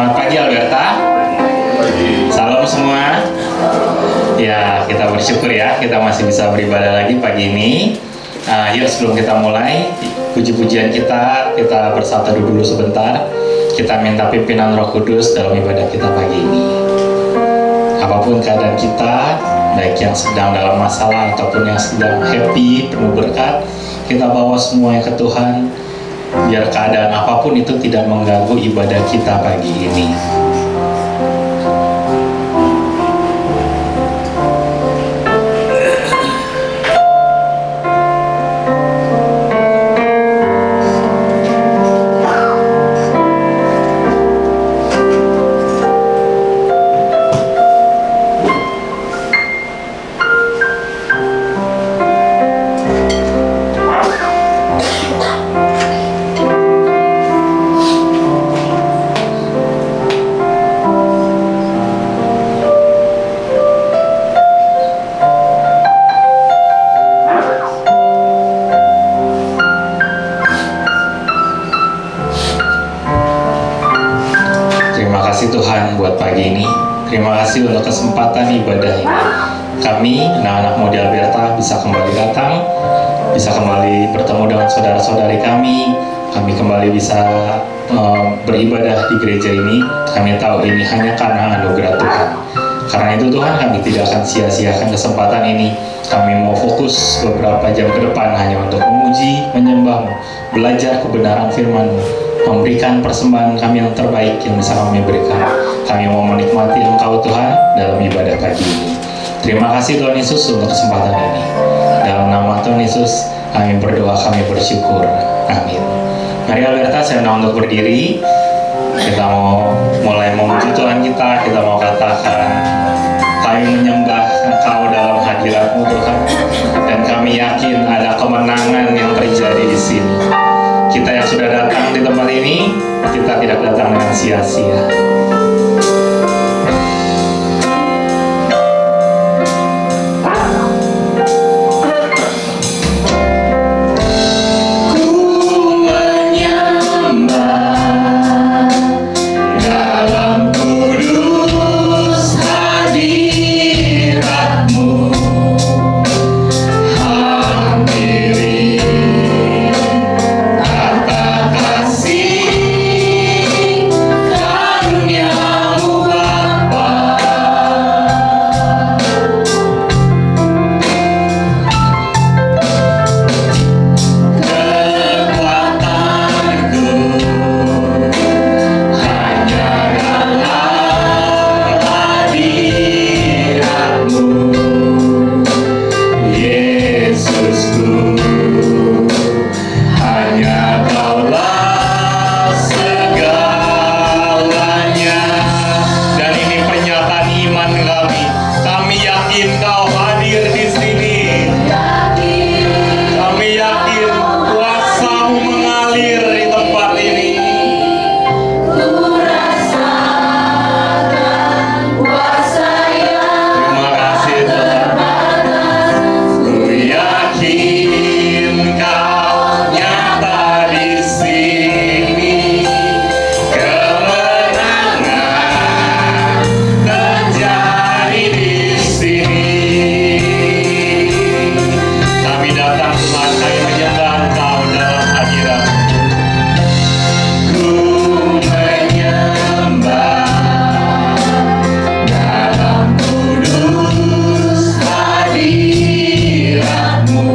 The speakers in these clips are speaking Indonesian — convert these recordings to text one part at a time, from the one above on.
Selamat pagi Alberta. Salam semua. Ya, kita bersyukur ya kita masih bisa beribadah lagi pagi ini. Yuk sebelum kita mulai puji-pujian kita bersatu dulu sebentar. Kita minta pimpinan Roh Kudus dalam ibadah kita pagi ini. Apapun keadaan kita, baik yang sedang dalam masalah ataupun yang sedang happy, penuh berkat, kita bawa semuanya ke Tuhan. Biar keadaan apapun itu tidak mengganggu ibadah kita pagi ini. Tuhan buat pagi ini. Terima kasih untuk kesempatan ibadah ini. Kami, anak-anak Modi Alberta, bisa kembali datang, bisa kembali bertemu dengan saudara-saudari kami kembali bisa beribadah di gereja ini. Kami tahu ini hanya karena anugerah Tuhan. Karena itu Tuhan, kami tidak akan sia-siakan kesempatan ini. Kami mau fokus beberapa jam ke depan hanya untuk memuji, menyembah-Mu, belajar kebenaran firman-Mu, memberikan persembahan kami yang terbaik yang bisa kami berikan. Kami mau menikmati Engkau Tuhan dalam ibadah pagi ini. Terima kasih Tuhan Yesus untuk kesempatan ini. Dalam nama Tuhan Yesus kami berdoa, kami bersyukur. Amin. Mari Alberta, saya undang untuk berdiri. Kita mau mulai memuji Tuhan kita mau katakan, kami menyembah Engkau dalam hadirat-Mu Tuhan. Dan kami yakin ada kemenangan yang terjadi di sini. Kita yang sudah datang di tempat ini, kita tidak datang dengan sia-sia. Hadirat-Mu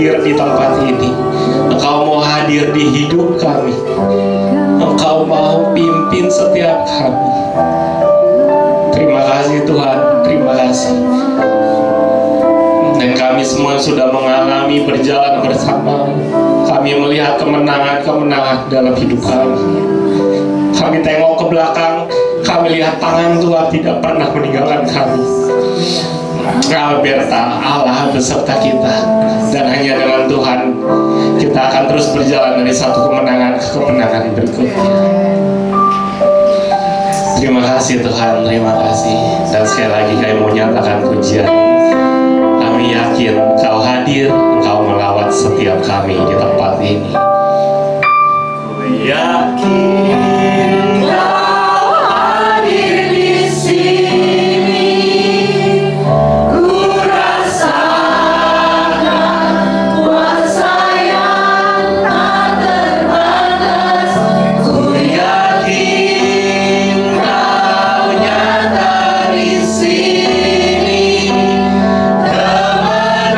hadir di tempat ini. Engkau mau hadir di hidup kami. Engkau mau pimpin setiap kami. Terima kasih Tuhan, terima kasih. Dan kami semua sudah mengalami berjalan bersama. Kami melihat kemenangan-kemenangan dalam hidup kami. Kami tengok ke belakang, kami lihat tangan Tuhan tidak pernah meninggalkan kami. Berta Allah beserta kita, dan hanya dengan Tuhan kita akan terus berjalan dari satu kemenangan ke kemenangan berikutnya. Terima kasih Tuhan, terima kasih. Dan sekali lagi kami mau nyatakan pujian. Kami yakin Engkau hadir, Engkau melawat setiap kami di tempat ini. Ku yakin Engkau hadir di sini. Ku rasakan kuasa yang tak terbatas. Ku yakin Engkau nyata di sini. Kemenangan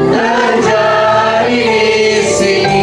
terjadi di sini.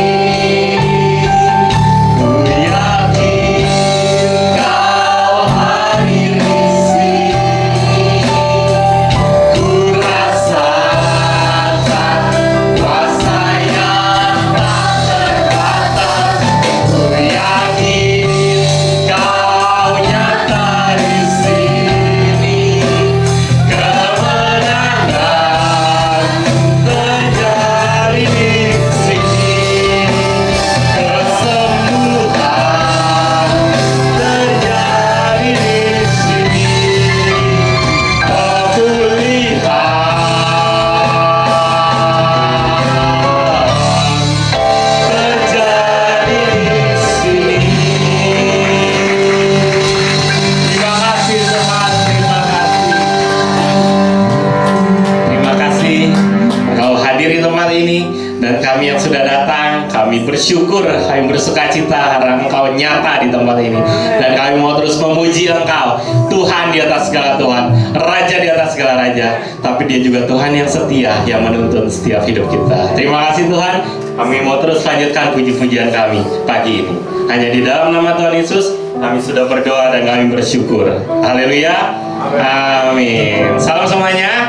Dan kami yang sudah datang, kami bersyukur, kami bersuka cita karena Engkau nyata di tempat ini. Dan kami mau terus memuji Engkau, Tuhan di atas segala Tuhan, Raja di atas segala Raja. Tapi Dia juga Tuhan yang setia, yang menuntun setiap hidup kita. Terima kasih Tuhan, kami mau terus lanjutkan puji-pujian kami pagi ini. Hanya di dalam nama Tuhan Yesus, kami sudah berdoa dan kami bersyukur. Haleluya. Amin. Salam semuanya.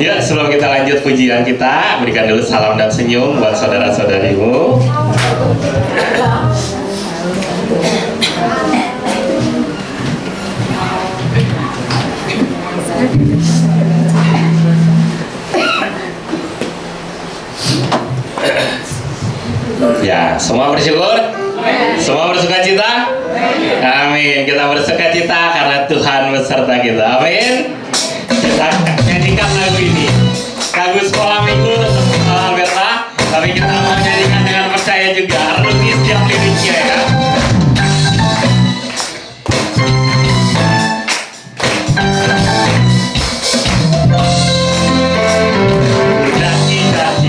Ya, sebelum kita lanjut pujian kita, berikan dulu salam dan senyum buat saudara-saudarimu. Ya, semua bersyukur? Semua bersuka cita? Amin. Kita bersuka cita karena Tuhan beserta kita. Amin. Kita nyanyikan lagu ini, lagu sekolah minggu Berta. Tapi kita mau nyanyikan dengan percaya juga, renungi setiap liriknya ya.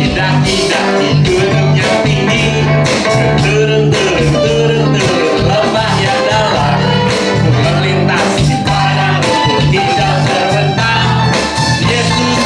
Daki-daki gunung yang tinggi, turun lembah yang dalam, melintasi padang rumput hijau terbentang. Yesus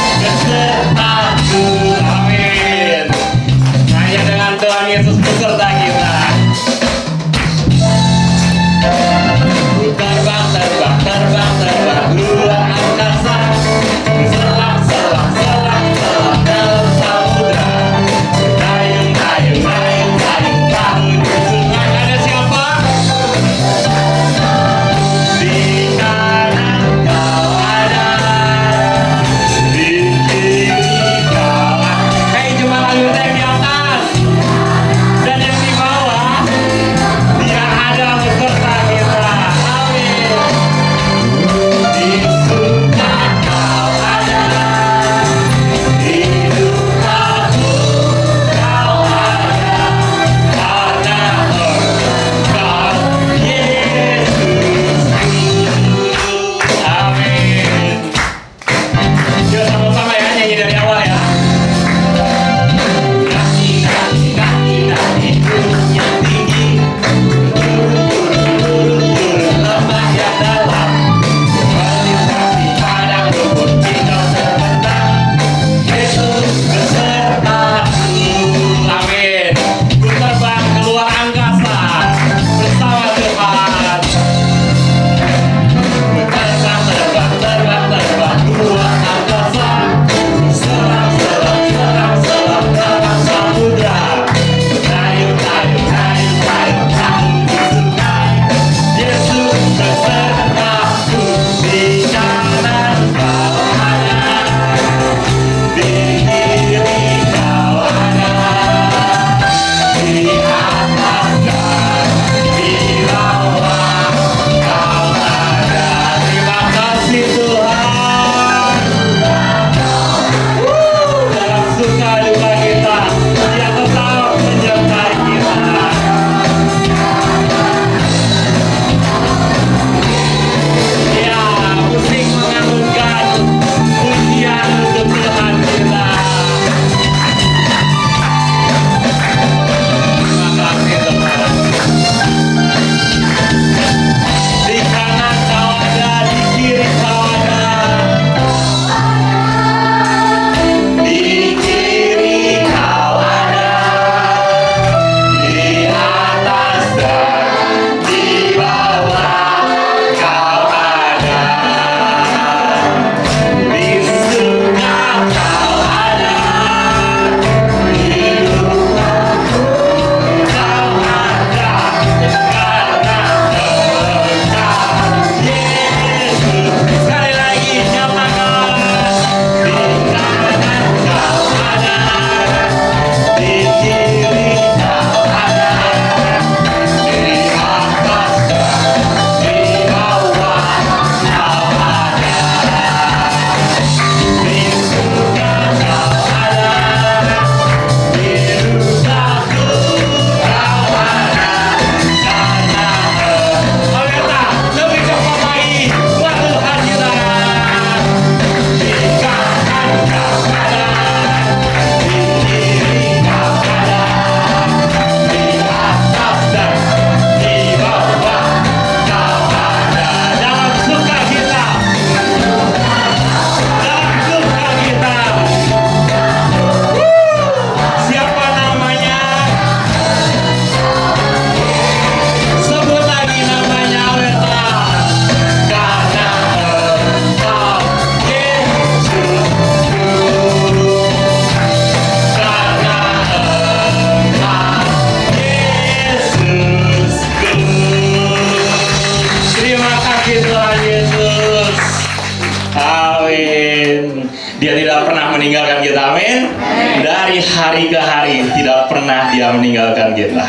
Amin. Dari hari ke hari tidak pernah Dia meninggalkan kita.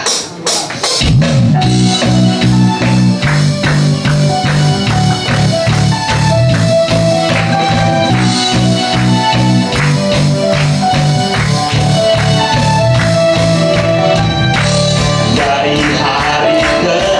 Dari hari ke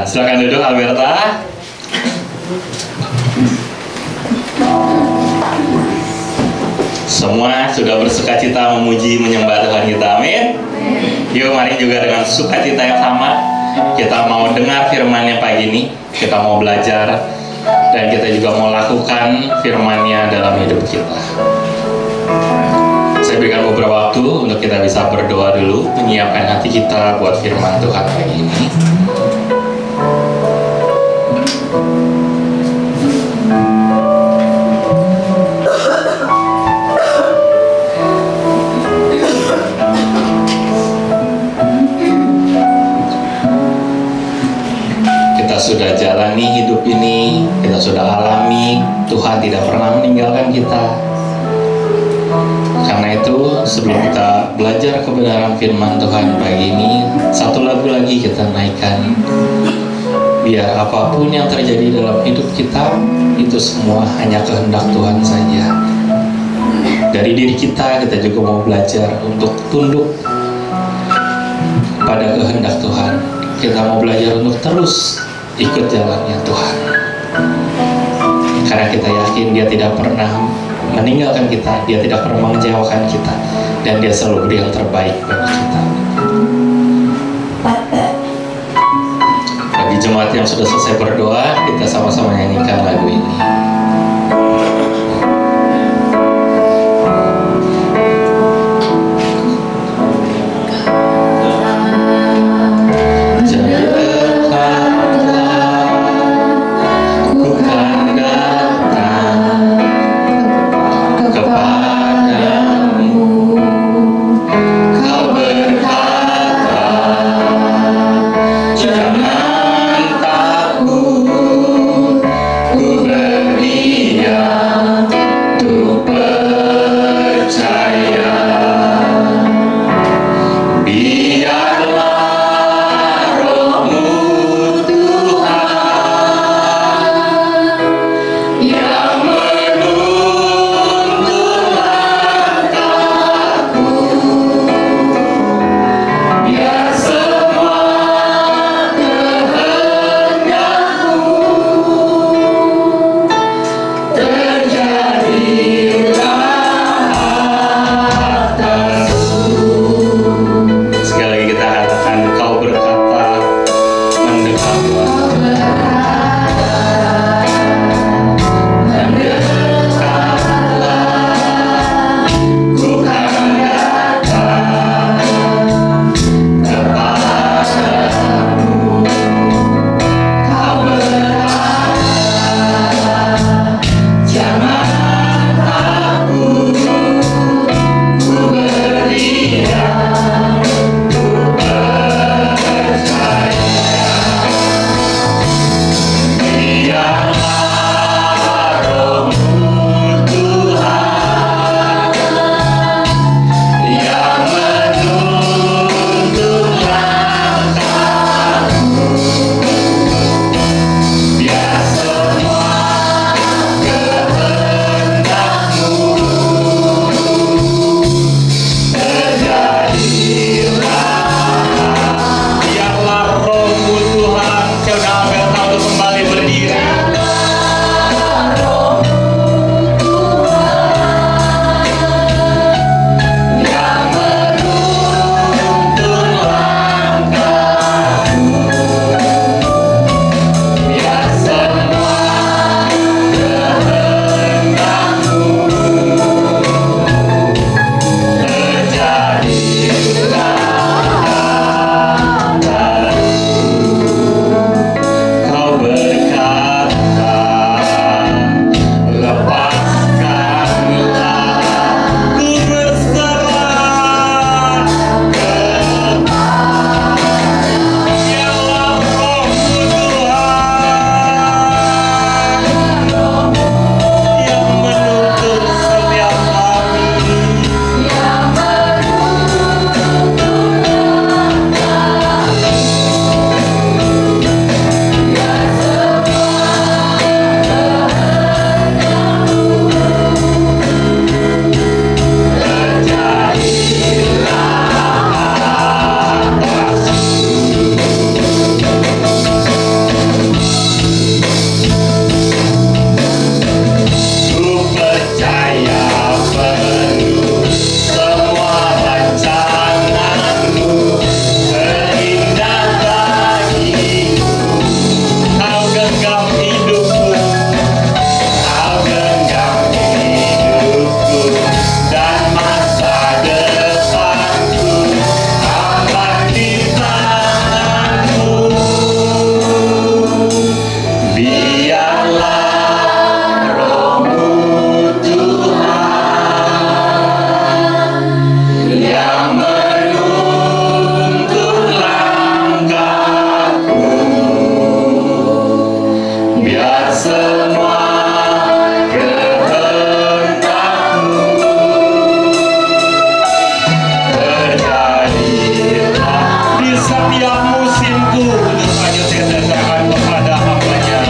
Tuhan. Silakan duduk Alberta. Semua sudah bersukacita memuji menyembah Tuhan kita, amin. Yuk mari juga dengan sukacita yang sama kita mau dengar firman-Nya pagi ini, kita mau belajar dan kita juga mau lakukan firman-Nya dalam hidup kita. Saya berikan beberapa waktu untuk kita bisa berdoa dulu, menyiapkan hati kita buat firman Tuhan pagi ini. Kita sudah jalani hidup ini, kita sudah alami, Tuhan tidak pernah meninggalkan kita. Karena itu, sebelum kita belajar kebenaran firman Tuhan pagi ini, satu lagu lagi kita naikkan. Biar apapun yang terjadi dalam hidup kita, itu semua hanya kehendak Tuhan saja. Dari diri kita juga mau belajar untuk tunduk pada kehendak Tuhan. Kita mau belajar untuk terus ikut jalannya Tuhan. Karena kita yakin Dia tidak pernah meninggalkan kita, Dia tidak pernah mengecewakan kita, dan Dia selalu beri yang terbaik bagi kita. Bagi jemaat yang sudah selesai berdoa, kita sama-sama nyanyikan lagu ini. Ku semua kehendak-Mu. Terjadilah di setiap musimku, untuk saja saya katakan kepada hamba-Nya.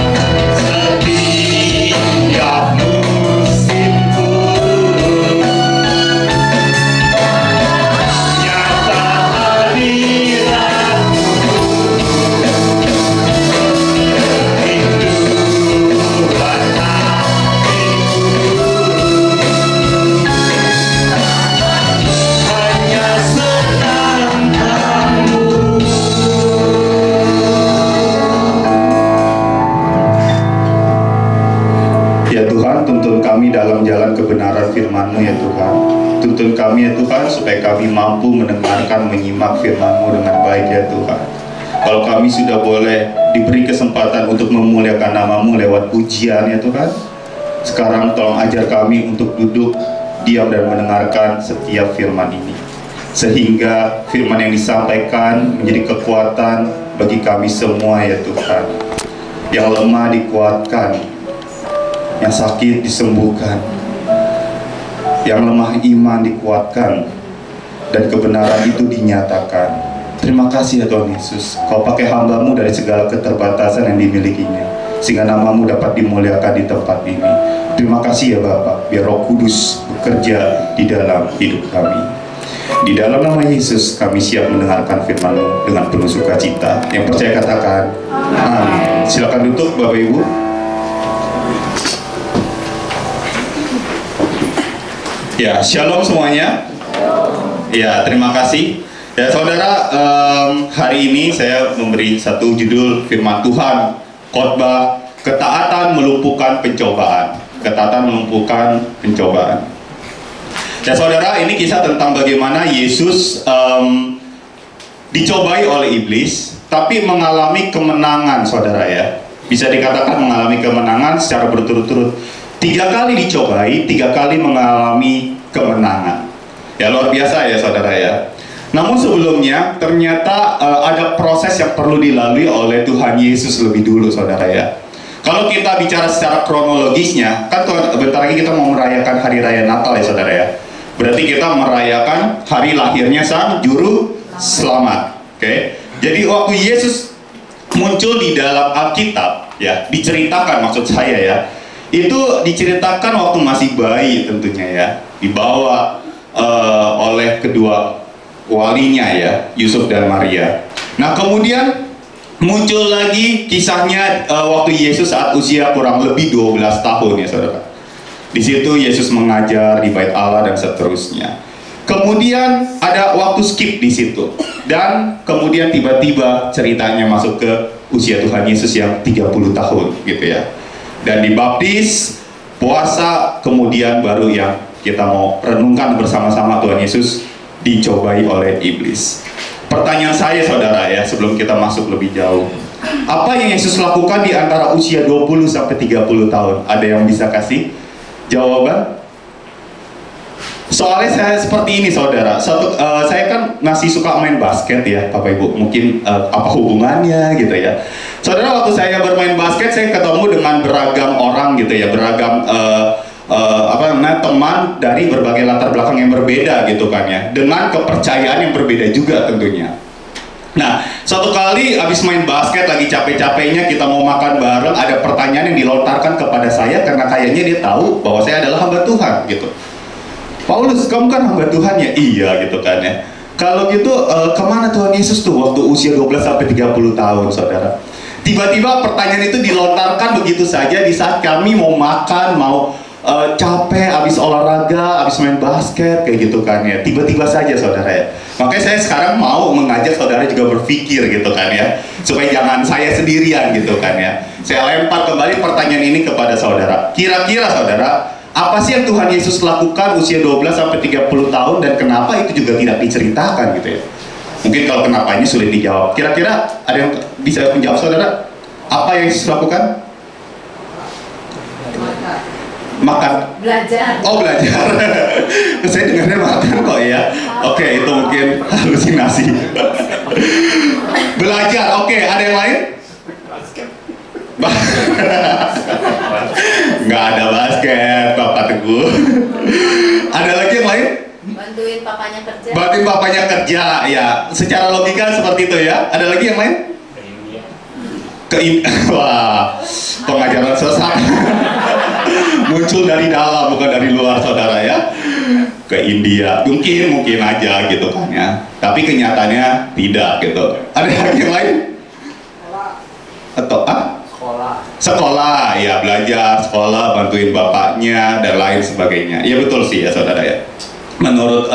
Setiap musimku nyata hadirat-Mu, rinduan hatiku hanya senang-Mu. Ya Tuhan, tuntun kami dalam jalan kebenaran firman-Mu ya Tuhan. Tuntun kami ya Tuhan, supaya kami mampu mendengarkan, menyimak firman-Mu dengan baik ya Tuhan. Kalau kami sudah boleh diberi kesempatan untuk memuliakan nama-Mu lewat pujian ya Tuhan, sekarang tolong ajar kami untuk duduk, diam dan mendengarkan setiap firman ini, sehingga firman yang disampaikan menjadi kekuatan bagi kami semua ya Tuhan. Yang lemah dikuatkan, yang sakit disembuhkan, yang lemah iman dikuatkan, dan kebenaran itu dinyatakan. Terima kasih ya Tuhan Yesus, Kau pakai hamba-Mu dari segala keterbatasan yang dimilikinya, sehingga nama-Mu dapat dimuliakan di tempat ini. Terima kasih ya Bapa, biar Roh Kudus bekerja di dalam hidup kami. Di dalam nama Yesus kami siap mendengarkan firman-Mu dengan penuh sukacita. Yang percaya katakan amin. Silakan duduk Bapak Ibu. Ya, shalom semuanya. Ya, terima kasih. Ya, saudara, hari ini saya memberi satu judul firman Tuhan, khotbah ketaatan melumpuhkan pencobaan. Ketaatan melumpuhkan pencobaan. Ya, saudara, ini kisah tentang bagaimana Yesus dicobai oleh iblis, tapi mengalami kemenangan, saudara ya. Bisa dikatakan mengalami kemenangan secara berturut-turut. 3 kali dicobai, 3 kali mengalami kemenangan. Ya, luar biasa ya saudara ya. Namun sebelumnya ternyata ada proses yang perlu dilalui oleh Tuhan Yesus lebih dulu saudara ya. Kalau kita bicara secara kronologisnya, kan bentar lagi kita mau merayakan hari raya Natal ya saudara ya. Berarti kita merayakan hari lahirnya Sang Juru Selamat. Oke. Jadi waktu Yesus muncul di dalam Alkitab ya, diceritakan maksud saya ya, itu diceritakan waktu masih bayi tentunya ya, dibawa oleh kedua walinya ya, Yusuf dan Maria. Nah kemudian muncul lagi kisahnya waktu Yesus saat usia kurang lebih 12 tahun ya saudara. Di situ Yesus mengajar di Bait Allah dan seterusnya. Kemudian ada waktu skip di situ, dan kemudian tiba-tiba ceritanya masuk ke usia Tuhan Yesus yang 30 tahun gitu ya. Dan dibaptis, puasa, kemudian baru yang kita mau renungkan bersama-sama, Tuhan Yesus dicobai oleh iblis. Pertanyaan saya saudara ya, sebelum kita masuk lebih jauh, apa yang Yesus lakukan di antara usia 20 sampai 30 tahun? Ada yang bisa kasih jawaban? Soalnya saya seperti ini saudara, saya kan masih suka main basket ya Bapak Ibu, mungkin apa hubungannya gitu ya. Saudara, waktu saya bermain basket saya ketemu dengan beragam orang gitu ya, beragam teman dari berbagai latar belakang yang berbeda gitu kan ya, dengan kepercayaan yang berbeda juga tentunya. Nah, suatu kali habis main basket lagi capek-capeknya kita mau makan bareng, ada pertanyaan yang dilontarkan kepada saya karena kayaknya dia tahu bahwa saya adalah hamba Tuhan gitu. Paulus, kamu kan hamba Tuhan ya? Iya gitu kan ya. Kalau gitu kemana Tuhan Yesus tuh waktu usia 12 sampai 30 tahun saudara? Tiba-tiba pertanyaan itu dilontarkan begitu saja di saat kami mau makan, mau capek, habis olahraga, habis main basket kayak gitu kan ya. Tiba-tiba saja saudara ya. Makanya saya sekarang mau mengajak saudara juga berpikir gitu kan ya, supaya jangan saya sendirian gitu kan ya. Saya lempar kembali pertanyaan ini kepada saudara. Kira-kira saudara, apa sih yang Tuhan Yesus lakukan usia 12 sampai 30 tahun dan kenapa itu juga tidak diceritakan gitu ya? Mungkin kalau kenapanya sulit dijawab. Kira-kira ada yang bisa menjawab saudara? Apa yang Yesus lakukan? Makan. Belajar. Oh, belajar. Saya dengarnya makan kok ya. Oke, itu mungkin halusinasi. Belajar. Oke, ada yang lain? Nggak ada basket, Bapak Teguh. Ada lagi yang lain? Bantuin papanya kerja. Bantuin papanya kerja, ya. Secara logika seperti itu ya. Ada lagi yang lain? Wah, pengajaran sesat. Muncul dari dalam, bukan dari luar, saudara ya. Ke India, mungkin aja gitu kan ya. Tapi kenyataannya tidak gitu. Ada lagi yang lain? Atau sekolah, ya, belajar sekolah, bantuin bapaknya dan lain sebagainya. Ya betul sih ya saudara ya. Menurut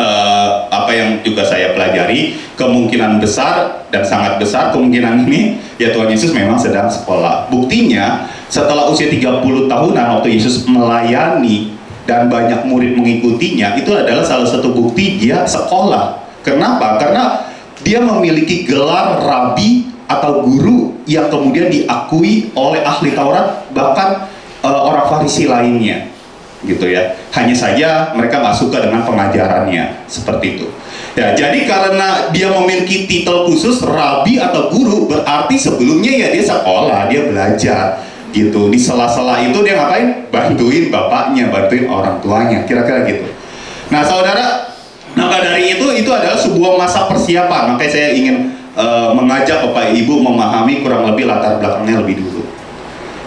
apa yang juga saya pelajari, kemungkinan besar dan sangat besar kemungkinan ini ya Tuhan Yesus memang sedang sekolah. Buktinya setelah usia 30 tahunan waktu Yesus melayani dan banyak murid mengikutinya, itu adalah salah satu bukti dia sekolah. Kenapa? Karena dia memiliki gelar rabi atau guru yang kemudian diakui oleh ahli Taurat, bahkan orang Farisi lainnya, gitu ya. Hanya saja mereka nggak suka dengan pengajarannya seperti itu. Ya, jadi karena dia memiliki titel khusus rabi atau guru, berarti sebelumnya ya dia sekolah, dia belajar, gitu. Di sela-sela itu dia ngapain? Bantuin bapaknya, bantuin orang tuanya, kira-kira gitu. Nah, saudara, maka dari itu adalah sebuah masa persiapan. Makanya saya ingin mengajak Bapak Ibu memahami kurang lebih latar belakangnya lebih dulu.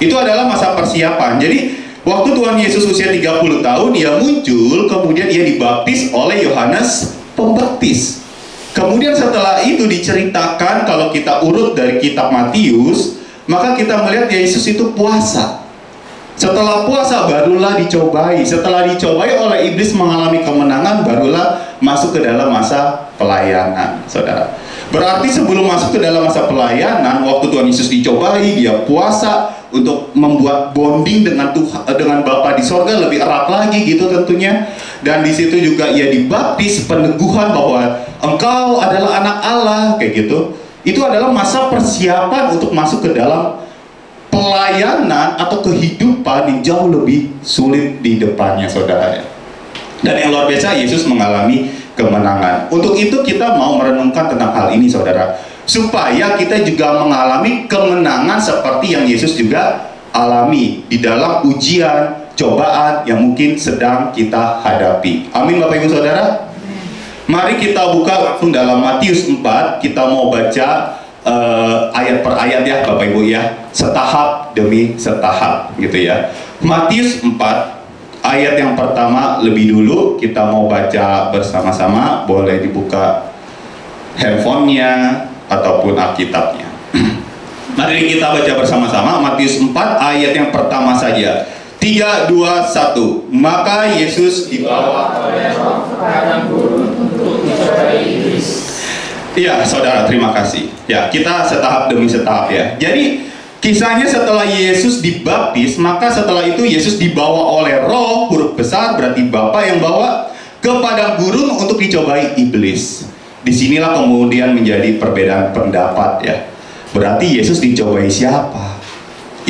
Itu adalah masa persiapan. Jadi waktu Tuhan Yesus usia 30 tahun, ia muncul, kemudian ia dibaptis oleh Yohanes Pembaptis. Kemudian setelah itu diceritakan, kalau kita urut dari kitab Matius, maka kita melihat Yesus itu puasa. Setelah puasa barulah dicobai. Setelah dicobai oleh iblis mengalami kemenangan, barulah masuk ke dalam masa pelayanan, saudara. Berarti sebelum masuk ke dalam masa pelayanan, waktu Tuhan Yesus dicobai, dia puasa untuk membuat bonding dengan Tuhan, dengan Bapa di sorga lebih erat lagi gitu tentunya. Dan di situ juga ia dibaptis, peneguhan bahwa engkau adalah anak Allah, kayak gitu. Itu adalah masa persiapan untuk masuk ke dalam pelayanan atau kehidupan yang jauh lebih sulit di depannya, saudara. Dan yang luar biasa, Yesus mengalami kemenangan. Untuk itu kita mau merenungkan tentang hal ini, saudara, supaya kita juga mengalami kemenangan seperti yang Yesus juga alami di dalam ujian, cobaan yang mungkin sedang kita hadapi. Amin, Bapak Ibu Saudara. Mari kita buka langsung dalam Matius 4. Kita mau baca ayat per ayat ya Bapak Ibu ya, setahap demi setahap gitu ya. Matius 4 ayat yang pertama lebih dulu kita mau baca bersama-sama. Boleh dibuka handphonenya ataupun Alkitabnya. Mari kita baca bersama-sama Matius 4 ayat yang pertama saja. 3, 2, 1. Maka Yesus dibawa oleh roh ke padang gurun untuk dicobai iblis. Iya, saudara, terima kasih. Ya, kita setahap demi setahap ya. Jadi kisahnya setelah Yesus dibaptis, maka setelah itu Yesus dibawa oleh roh, huruf besar berarti Bapa yang bawa, ke padang gurun untuk dicobai iblis. Disinilah kemudian menjadi perbedaan pendapat ya. Berarti Yesus dicobai siapa?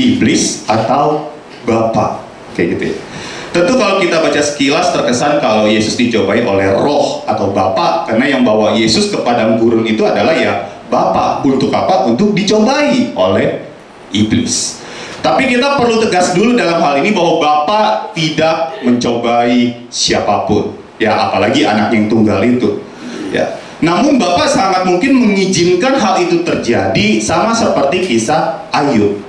Iblis atau Bapa? Kayak gitu ya. Tentu kalau kita baca sekilas terkesan kalau Yesus dicobai oleh roh atau Bapa, karena yang bawa Yesus ke padang gurun itu adalah ya Bapa. Untuk apa? Untuk dicobai oleh iblis. Tapi kita perlu tegas dulu dalam hal ini bahwa Bapa tidak mencobai siapapun, ya apalagi anak yang tunggal itu. Ya. Namun Bapa sangat mungkin mengizinkan hal itu terjadi, sama seperti kisah Ayub.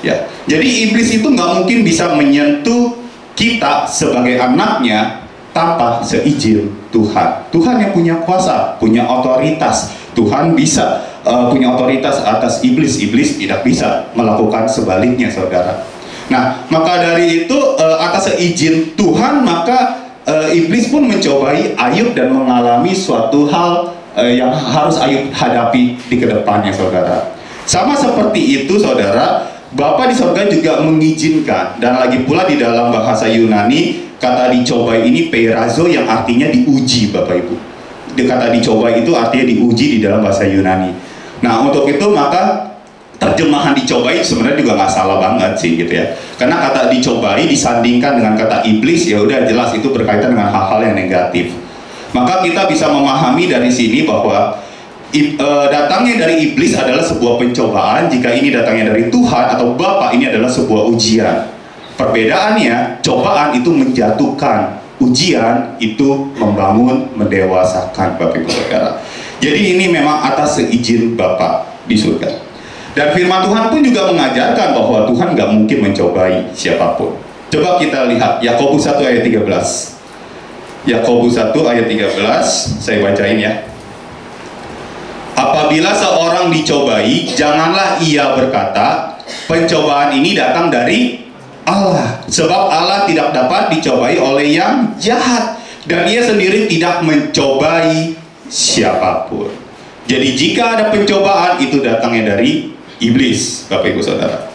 Ya. Jadi iblis itu nggak mungkin bisa menyentuh kita sebagai anaknya tanpa seizin Tuhan. Tuhan yang punya kuasa, punya otoritas. Tuhan bisa punya otoritas atas iblis. Iblis tidak bisa melakukan sebaliknya, saudara. Nah, maka dari itu atas seizin Tuhan, maka iblis pun mencobai Ayub dan mengalami suatu hal yang harus Ayub hadapi di kedepannya, saudara. Sama seperti itu, saudara, Bapa di sorga juga mengizinkan. Dan lagi pula di dalam bahasa Yunani, kata dicobai ini peirazo yang artinya diuji, Bapak Ibu. Kata dicobai itu artinya diuji di dalam bahasa Yunani. Nah, untuk itu maka terjemahan dicobai sebenarnya juga nggak salah banget sih gitu ya. Karena kata dicobai disandingkan dengan kata iblis, ya udah jelas itu berkaitan dengan hal-hal yang negatif. Maka kita bisa memahami dari sini bahwa Datangnya dari iblis adalah sebuah pencobaan. Jika ini datangnya dari Tuhan atau Bapa, ini adalah sebuah ujian. Perbedaannya, cobaan itu menjatuhkan, ujian itu membangun, mendewasakan, Bapak Ibu Saudara. Jadi ini memang atas seizin Bapa di surga. Dan firman Tuhan pun juga mengajarkan bahwa Tuhan nggak mungkin mencobai siapapun. Coba kita lihat Yakobus 1 ayat 13. Yakobus 1 ayat 13, saya bacain ya. Apabila seorang dicobai, janganlah ia berkata, pencobaan ini datang dari Allah. Sebab Allah tidak dapat dicobai oleh yang jahat, dan ia sendiri tidak mencobai siapapun. Jadi jika ada pencobaan, itu datangnya dari iblis, Bapak Ibu Saudara.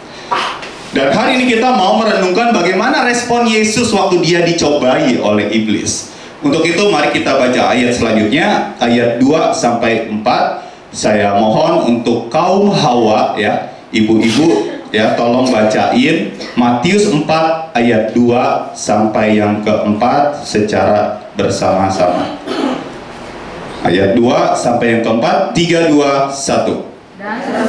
Dan hari ini kita mau merenungkan bagaimana respon Yesus waktu dia dicobai oleh iblis. Untuk itu mari kita baca ayat selanjutnya, ayat 2 sampai 4. Saya mohon untuk kaum Hawa ya, ibu-ibu ya, tolong bacain Matius 4 ayat 2 sampai yang keempat secara bersama-sama. Ayat 2 sampai yang keempat, 3, 2, 1. Dan setelah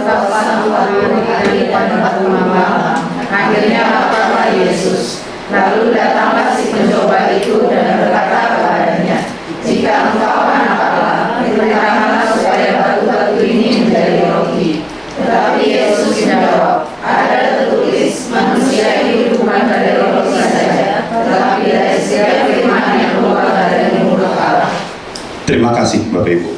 satu hari pada waktu malam, akhirnya laparlah Yesus. Lalu datanglah si pencoba itu dan berkata kepadanya, jika engkau anak Allah, perintahkanlah supaya batu-batu ini menjadi roti. Tetapi Yesus menjawab, ada tertulis, manusia ini bukan dari roti saja, tetapi dari segala firman yang keluar dari mulut Allah. Terima kasih Bapak Ibu.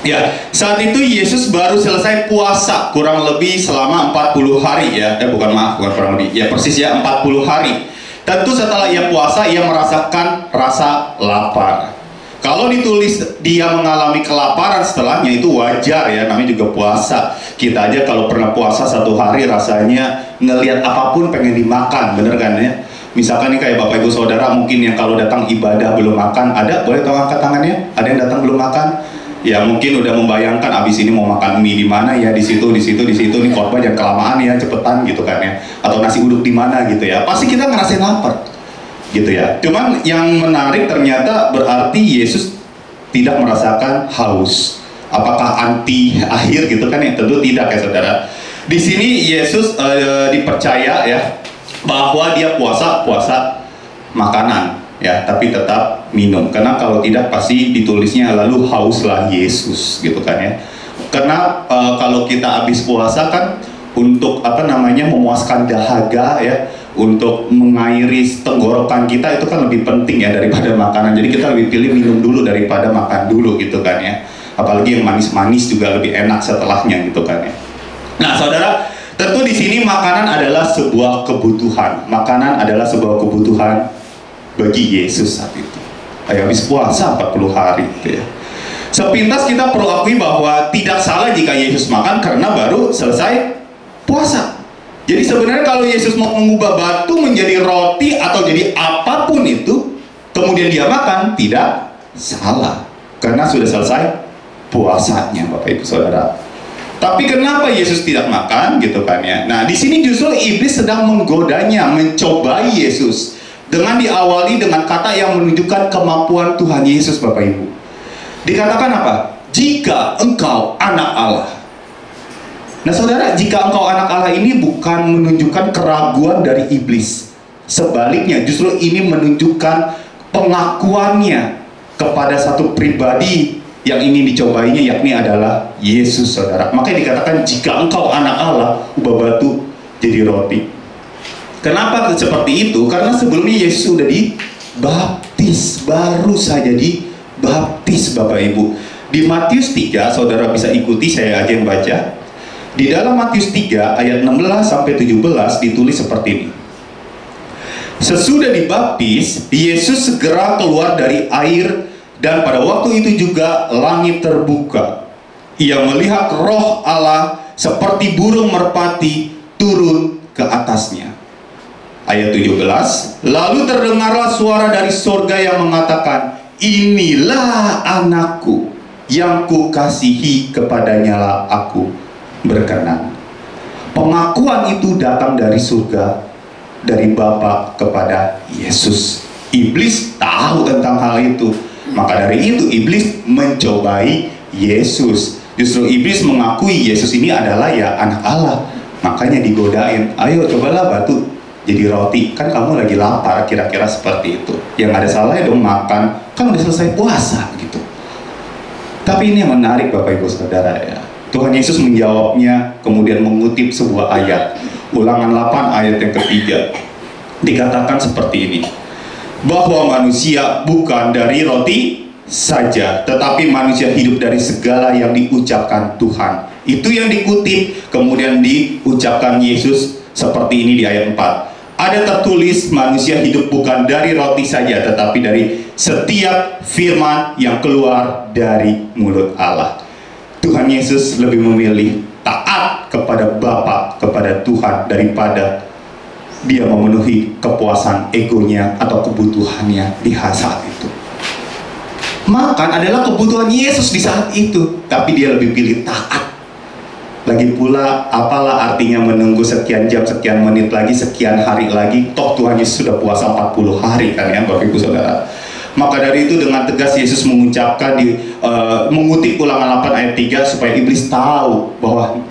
Ya, saat itu Yesus baru selesai puasa kurang lebih selama 40 hari ya. Bukan kurang lebih. Ya persis ya, 40 hari. Tentu setelah ia puasa, ia merasakan rasa lapar. Kalau ditulis dia mengalami kelaparan setelahnya, itu wajar ya, namanya juga puasa. Kita aja kalau pernah puasa 1 hari rasanya ngelihat apapun pengen dimakan, bener kan ya? Misalkan nih kayak Bapak Ibu Saudara mungkin yang kalau datang ibadah belum makan, ada? Boleh tolong angkat tangannya? Ada yang datang belum makan? Ya mungkin udah membayangkan abis ini mau makan mie di mana ya, di situ nih khotbah jangan kelamaan ya, cepetan gitu kan ya, atau nasi uduk di mana gitu ya, pasti kita ngerasain lapar gitu ya. Cuman yang menarik ternyata berarti Yesus tidak merasakan haus. Apakah anti akhir gitu kan ya? Tentu tidak ya saudara. Di sini Yesus dipercaya ya bahwa dia puasa makanan ya, tapi tetap minum. Karena kalau tidak pasti ditulisnya lalu hauslah Yesus gitu kan ya. Karena kalau kita habis puasa kan untuk memuaskan dahaga ya, untuk mengairi tenggorokan kita itu kan lebih penting ya daripada makanan. Jadi kita lebih pilih minum dulu daripada makan dulu gitu kan ya. Apalagi yang manis-manis juga lebih enak setelahnya gitu kan ya. Nah saudara, tentu di sini makanan adalah sebuah kebutuhan. Makanan adalah sebuah kebutuhan bagi Yesus saat itu. Habis puasa 40 hari gitu ya. Sepintas kita perlu akui bahwa tidak salah jika Yesus makan karena baru selesai puasa. Jadi sebenarnya kalau Yesus mau mengubah batu menjadi roti atau jadi apapun itu, kemudian dia makan, tidak salah. Karena sudah selesai puasanya Bapak Ibu Saudara. Tapi kenapa Yesus tidak makan gitu kan ya? Nah di sini justru iblis sedang menggodanya, mencobai Yesus. Dengan diawali dengan kata yang menunjukkan kemampuan Tuhan Yesus Bapak Ibu. Dikatakan apa? Jika engkau anak Allah. Nah saudara, jika engkau anak Allah ini bukan menunjukkan keraguan dari iblis. Sebaliknya justru ini menunjukkan pengakuannya kepada satu pribadi yang ingin dicobainya, yakni adalah Yesus saudara. Makanya dikatakan jika engkau anak Allah, ubah batu jadi roti. Kenapa seperti itu? Karena sebelumnya Yesus sudah dibaptis, baru saja dibaptis Bapak Ibu. Di Matius 3, saudara bisa ikuti, saya aja yang baca. Di dalam Matius 3 ayat 16 sampai 17 ditulis seperti ini. Sesudah dibaptis, Yesus segera keluar dari air dan pada waktu itu juga langit terbuka. Ia melihat Roh Allah seperti burung merpati turun ke atasnya. Ayat 17, lalu terdengarlah suara dari surga yang mengatakan, inilah anakku yang kukasihi, kepadanya lah aku berkenan. Pengakuan itu datang dari surga, dari Bapa kepada Yesus. Iblis tahu tentang hal itu, maka dari itu iblis mencobai Yesus. Justru iblis mengakui Yesus ini adalah ya anak Allah. Makanya digodain, ayo cobalah batu jadi roti, kan kamu lagi lapar, kira-kira seperti itu. Yang ada salahnya dong makan, kan udah selesai puasa gitu. Tapi ini yang menarik Bapak Ibu Saudara ya. Tuhan Yesus menjawabnya, kemudian mengutip sebuah ayat, Ulangan 8 ayat yang ketiga. Dikatakan seperti ini, bahwa manusia bukan dari roti saja, tetapi manusia hidup dari segala yang diucapkan Tuhan. Itu yang dikutip, kemudian diucapkan Yesus seperti ini di ayat 4. Ada tertulis, manusia hidup bukan dari roti saja, tetapi dari setiap firman yang keluar dari mulut Allah. Tuhan Yesus lebih memilih taat kepada Bapa, kepada Tuhan, daripada dia memenuhi kepuasan egonya atau kebutuhannya di saat itu. Makan adalah kebutuhan Yesus di saat itu, tapi dia lebih pilih taat. Lagi pula, apalah artinya menunggu sekian jam, sekian menit lagi, sekian hari lagi, toh Tuhan Yesus sudah puasa 40 hari kan ya Bapak Ibu Saudara. Maka dari itu dengan tegas Yesus mengucapkan mengutip Ulangan 8 ayat 3 supaya iblis tahu bahwa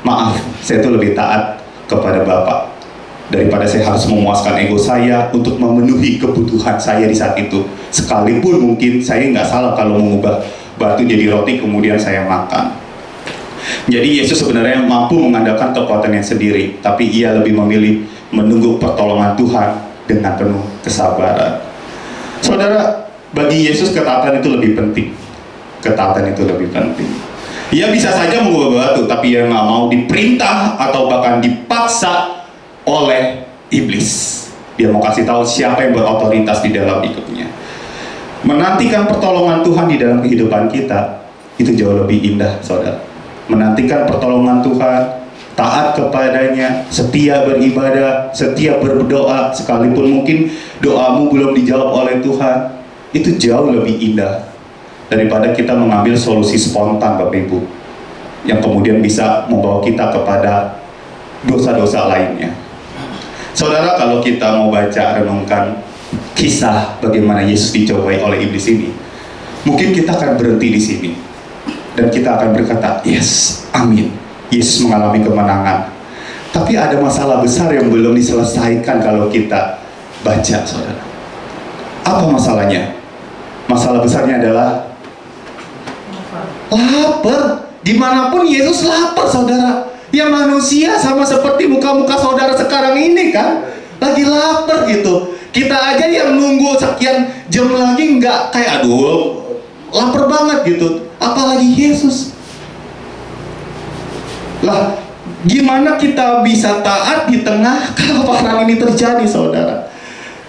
maaf, saya itu lebih taat kepada Bapa daripada saya harus memuaskan ego saya untuk memenuhi kebutuhan saya di saat itu. Sekalipun mungkin saya nggak salah kalau mengubah batu jadi roti kemudian saya makan. Jadi Yesus sebenarnya mampu mengandalkan kekuatannya sendiri, tapi ia lebih memilih menunggu pertolongan Tuhan dengan penuh kesabaran. Saudara, bagi Yesus ketaatan itu lebih penting. Ketaatan itu lebih penting. Ia bisa saja mengubah batu, tapi ia nggak mau diperintah atau bahkan dipaksa oleh iblis. Dia mau kasih tahu siapa yang berotoritas di dalam hidupnya. Menantikan pertolongan Tuhan di dalam kehidupan kita itu jauh lebih indah, saudara. Menantikan pertolongan Tuhan, taat kepadanya, setia beribadah, setia berdoa, sekalipun mungkin doamu belum dijawab oleh Tuhan, itu jauh lebih indah daripada kita mengambil solusi spontan Bapak Ibu, yang kemudian bisa membawa kita kepada dosa-dosa lainnya. Saudara, kalau kita mau baca renungkan kisah bagaimana Yesus dicobai oleh iblis ini, mungkin kita akan berhenti di sini dan kita akan berkata, yes, amin, Yesus mengalami kemenangan. Tapi ada masalah besar yang belum diselesaikan kalau kita baca, saudara. Apa masalahnya? Masalah besarnya adalah lapar. Dimanapun Yesus lapar, saudara. Ya manusia sama seperti muka-muka saudara sekarang ini kan, lagi lapar gitu. Kita aja yang nunggu sekian jam lagi nggak kayak aduh lapar banget gitu, apalagi Yesus. Lah, gimana kita bisa taat di tengah kelaparan ini terjadi, saudara?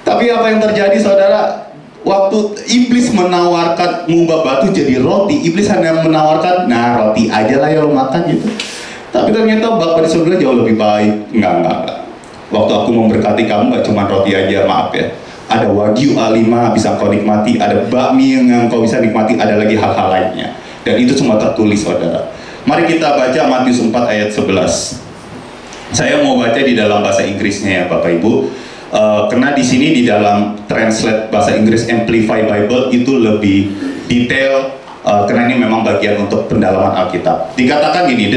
Tapi apa yang terjadi, saudara? Waktu iblis menawarkan mengubah batu jadi roti, iblis hanya menawarkan, nah roti aja lah yang lo makan gitu. Tapi ternyata Bapa di surga jauh lebih baik. Enggak. Waktu aku memberkati kamu nggak cuma roti aja, maaf ya. Ada wagyu A5 bisa kau nikmati, ada bakmi yang kau bisa nikmati, ada lagi hal-hal lainnya. Dan itu semua tertulis, saudara. Mari kita baca Matius 4 ayat 11. Saya mau baca di dalam bahasa Inggrisnya ya Bapak Ibu. Karena di sini di dalam translate bahasa Inggris Amplify Bible itu lebih detail, karena ini memang bagian untuk pendalaman Alkitab. Dikatakan gini,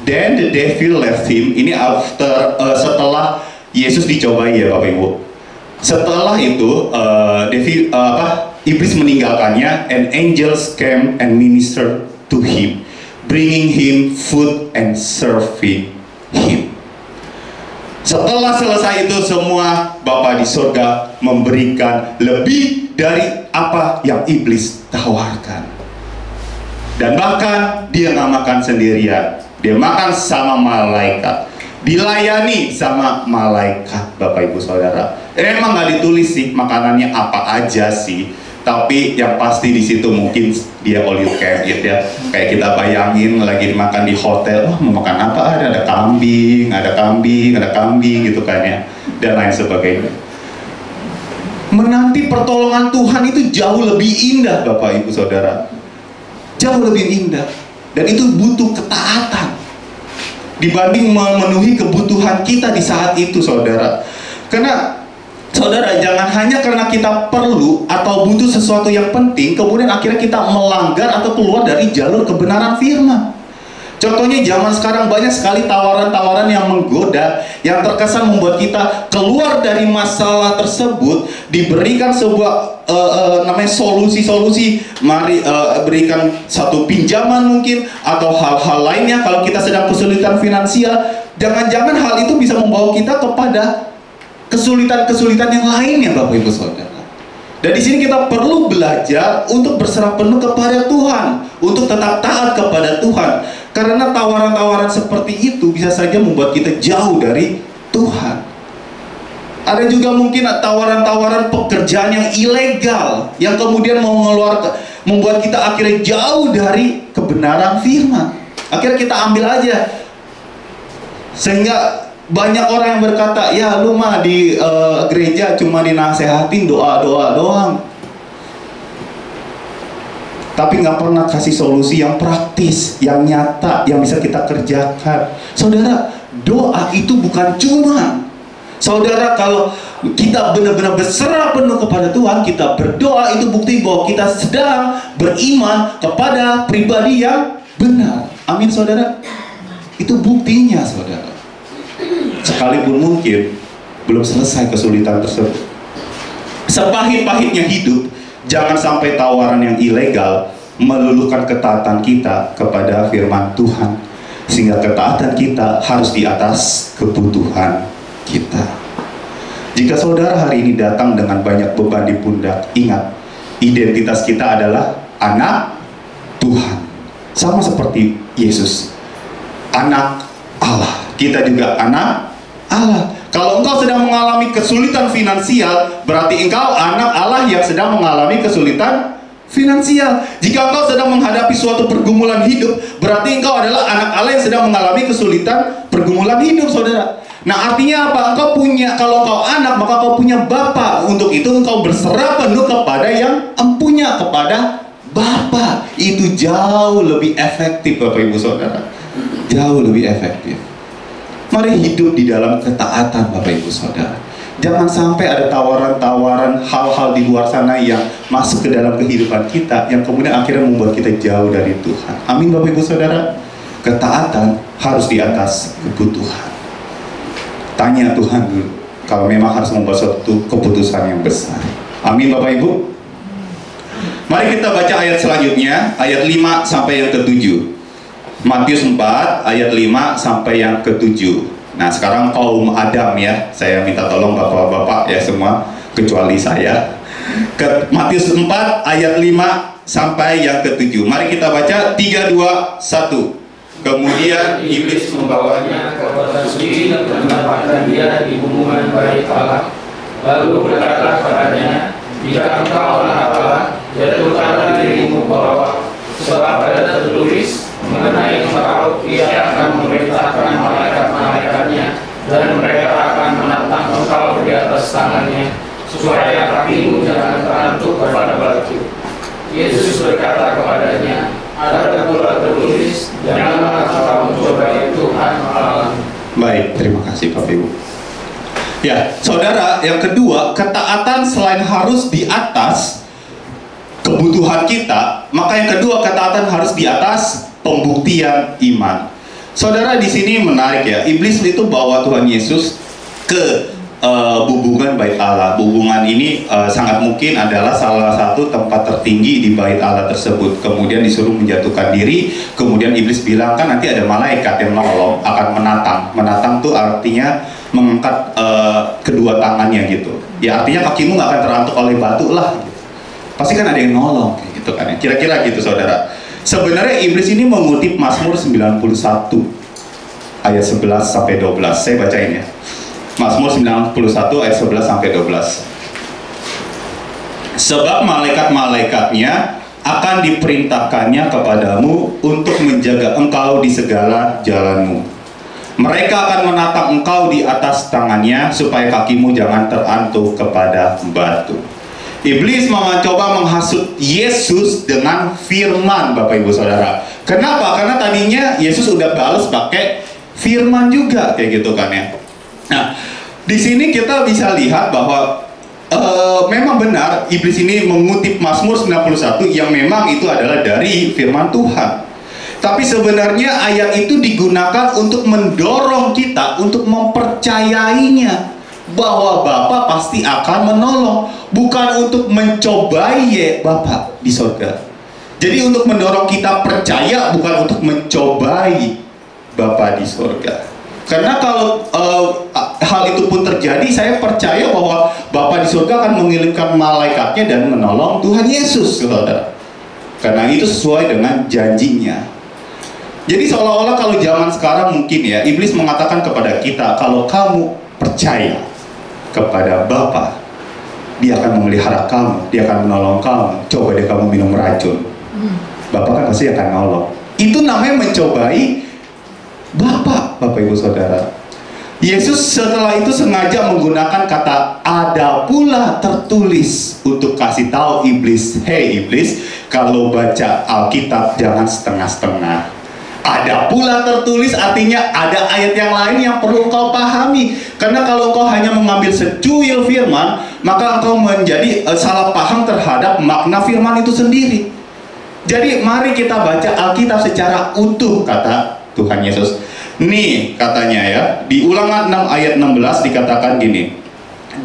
then the devil left him. Ini after setelah Yesus dicobai ya Bapak Ibu. Setelah itu iblis meninggalkannya, and angels came and ministered to him, bringing him food and serving him. Setelah selesai itu semua, Bapa di surga memberikan lebih dari apa yang iblis tawarkan. Dan bahkan dia nggak makan sendirian, dia makan sama malaikat, dilayani sama malaikat, Bapak Ibu Saudara. Emang nggak ditulis sih makanannya apa aja sih, tapi yang pasti di situ mungkin dia all you can eat ya. Kayak kita bayangin lagi makan di hotel, wah mau makan apa? Ada kambing gitu kan ya, dan lain sebagainya. Menanti pertolongan Tuhan itu jauh lebih indah, Bapak Ibu Saudara. Jauh lebih indah, dan itu butuh ketaatan dibanding memenuhi kebutuhan kita di saat itu, saudara. Karena Saudara, jangan hanya karena kita perlu atau butuh sesuatu yang penting, kemudian akhirnya kita melanggar atau keluar dari jalur kebenaran firman. Contohnya zaman sekarang banyak sekali tawaran-tawaran yang menggoda, yang terkesan membuat kita keluar dari masalah tersebut, diberikan sebuah namanya solusi-solusi, mari berikan satu pinjaman mungkin, atau hal-hal lainnya. Kalau kita sedang kesulitan finansial, jangan-jangan hal itu bisa membawa kita kepada kesulitan-kesulitan yang lainnya, Bapak Ibu Saudara. Dan di sini kita perlu belajar untuk berserah penuh kepada Tuhan, untuk tetap taat kepada Tuhan. Karena tawaran-tawaran seperti itu bisa saja membuat kita jauh dari Tuhan. Ada juga mungkin tawaran-tawaran pekerjaan yang ilegal, yang kemudian membuat kita akhirnya jauh dari kebenaran firman. Akhirnya kita ambil aja. Sehingga banyak orang yang berkata, ya lu mah di gereja cuma dinasehatin doa-doa doang, tapi nggak pernah kasih solusi yang praktis, yang nyata, yang bisa kita kerjakan. Saudara, doa itu bukan cuma. Saudara, kalau kita benar-benar berserah penuh kepada Tuhan, kita berdoa, itu bukti bahwa kita sedang beriman kepada pribadi yang benar. Amin, saudara. Itu buktinya, saudara. Sekalipun mungkin belum selesai kesulitan tersebut, sepahit-pahitnya hidup, jangan sampai tawaran yang ilegal meluluhkan ketaatan kita kepada firman Tuhan, sehingga ketaatan kita harus di atas kebutuhan kita. Jika saudara hari ini datang dengan banyak beban di pundak, ingat, identitas kita adalah anak Tuhan, sama seperti Yesus, anak Allah. Kita juga anak Allah. Kalau engkau sedang mengalami kesulitan finansial, berarti engkau anak Allah yang sedang mengalami kesulitan finansial. Jika engkau sedang menghadapi suatu pergumulan hidup, berarti engkau adalah anak Allah yang sedang mengalami kesulitan pergumulan hidup, saudara. Nah, artinya apa? Kalau engkau anak, maka engkau punya Bapa. Untuk itu engkau berserah penuh kepada yang empunya, kepada Bapa. Itu jauh lebih efektif, Bapak Ibu Saudara. Jauh lebih efektif. Mari hidup di dalam ketaatan, Bapak Ibu Saudara. Jangan sampai ada tawaran-tawaran hal-hal di luar sana yang masuk ke dalam kehidupan kita, yang kemudian akhirnya membuat kita jauh dari Tuhan. Amin, Bapak Ibu Saudara. Ketaatan harus di atas kebutuhan. Tanya Tuhan dulu, kalau memang harus membuat suatu keputusan yang besar. Amin, Bapak Ibu. Mari kita baca ayat selanjutnya, ayat 5 sampai yang ke-7. Matius 4 ayat 5 sampai yang ke-7. Nah, sekarang kaum Adam ya, saya minta tolong bapak-bapak ya semua, kecuali saya. Matius 4 ayat 5 sampai yang ke-7. Mari kita baca 3, 2, 1. Kemudian iblis membawanya ke kota suci dan menempatkan dia di hubungan bait Allah. Lalu berkata kepadanya, jika engkau anak Allah, jatuhkanlah dirimu ke bawah, sebab ada tertulis mengenai engkau, ia akan memerintahkan malaikat-malaikatnya, dan mereka akan menatang engkau di atas tangannya, supaya kakimu jangan terantuk pada batu. Yesus berkata kepadanya, ada pula tertulis, janganlah engkau mencobai Tuhan Allah. Baik, terima kasih Bapak Ibu. Ya, saudara, yang kedua, ketaatan selain harus di atas kebutuhan kita, maka yang kedua, ketaatan harus di atas pembuktian iman. Saudara, di sini menarik ya, iblis itu bawa Tuhan Yesus ke hubungan bait Allah. Hubungan ini sangat mungkin adalah salah satu tempat tertinggi di bait Allah tersebut. Kemudian disuruh menjatuhkan diri. Kemudian iblis bilang, kan nanti ada malaikat yang menolong, akan menatang. Menatang tuh artinya mengangkat kedua tangannya gitu. Ya artinya kakimu nggak akan terantuk oleh batu lah. Gitu. Pasti kan ada yang nolong gitu kan ya. Kira-kira gitu saudara. Sebenarnya iblis ini mengutip Mazmur 91 ayat 11 sampai 12. Saya bacain ya. Mazmur 91 ayat 11 sampai 12. Sebab malaikat-malaikatnya akan diperintahkannya kepadamu untuk menjaga engkau di segala jalanmu. Mereka akan menatang engkau di atas tangannya supaya kakimu jangan terantuk kepada batu. Iblis mencoba menghasut Yesus dengan firman, Bapak Ibu Saudara. Kenapa? Karena tadinya Yesus udah balas pakai firman juga kayak gitu kan ya. Nah, Di sini kita bisa lihat bahwa memang benar iblis ini mengutip Mazmur 91 yang memang itu adalah dari firman Tuhan. Tapi sebenarnya ayat itu digunakan untuk mendorong kita untuk mempercayainya bahwa Bapa pasti akan menolong, bukan untuk mencobai Bapa di surga. Jadi untuk mendorong kita percaya, bukan untuk mencobai Bapa di surga. Karena kalau hal itu pun terjadi, saya percaya bahwa Bapa di surga akan mengirimkan malaikatnya dan menolong Tuhan Yesus, saudara. Karena itu sesuai dengan janjinya. Jadi seolah-olah kalau zaman sekarang mungkin ya, iblis mengatakan kepada kita, kalau kamu percaya kepada Bapa, Dia akan memelihara kamu, Dia akan menolong kamu. Coba deh kamu minum racun, Bapak kan pasti akan nolong. Itu namanya mencobai Bapak Ibu Saudara. Yesus setelah itu sengaja menggunakan kata ada pula tertulis untuk kasih tahu iblis, hei iblis, kalau baca Alkitab jangan setengah-setengah. Ada pula tertulis artinya ada ayat yang lain yang perlu engkau pahami. Karena kalau engkau hanya mengambil secuil firman, maka engkau menjadi salah paham terhadap makna firman itu sendiri. Jadi mari kita baca Alkitab secara utuh, kata Tuhan Yesus. Nih katanya ya, di Ulangan 6 ayat 16 dikatakan gini,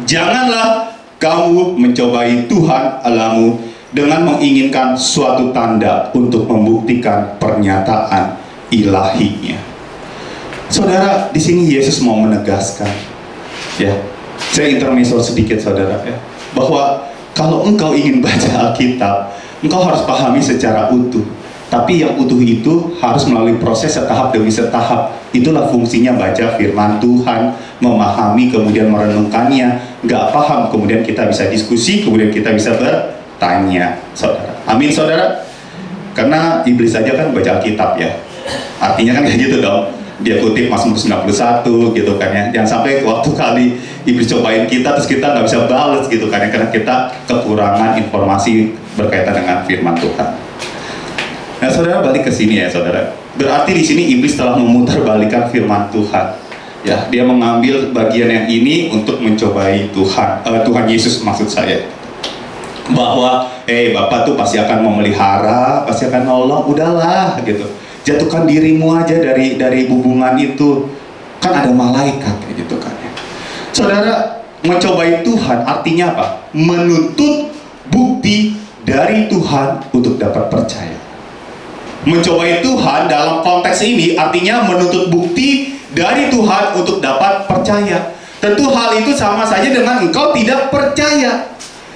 janganlah kamu mencobai Tuhan Allahmu dengan menginginkan suatu tanda untuk membuktikan pernyataan ilahinya. Saudara, di sini Yesus mau menegaskan, ya, saya intermezzo sedikit saudara ya, bahwa kalau engkau ingin baca Alkitab, engkau harus pahami secara utuh. Tapi yang utuh itu harus melalui proses setahap demi setahap. Itulah fungsinya baca firman Tuhan, memahami kemudian merenungkannya. Nggak paham kemudian kita bisa diskusi, kemudian kita bisa bertanya, saudara. Amin saudara. Karena iblis saja kan baca Alkitab ya. Artinya kan kayak gitu dong. Dia kutip Mazmur 91 gitu kan ya. Jangan sampai waktu kali iblis cobain kita terus kita nggak bisa balas gitu kan ya, karena kita kekurangan informasi berkaitan dengan firman Tuhan. Nah, saudara balik ke sini ya, saudara. Berarti di sini iblis telah memutarbalikkan firman Tuhan. Ya, dia mengambil bagian yang ini untuk mencobai Tuhan Yesus maksud saya. Bahwa Bapak tuh pasti akan memelihara, pasti akan nolong, udahlah gitu. Jatuhkan dirimu aja dari hubungan itu. Kan ada malaikat kayak gitu kan ya. Saudara, mencobai Tuhan artinya apa? Menuntut bukti dari Tuhan untuk dapat percaya. Mencobai Tuhan dalam konteks ini artinya menuntut bukti dari Tuhan untuk dapat percaya. Tentu hal itu sama saja dengan engkau tidak percaya.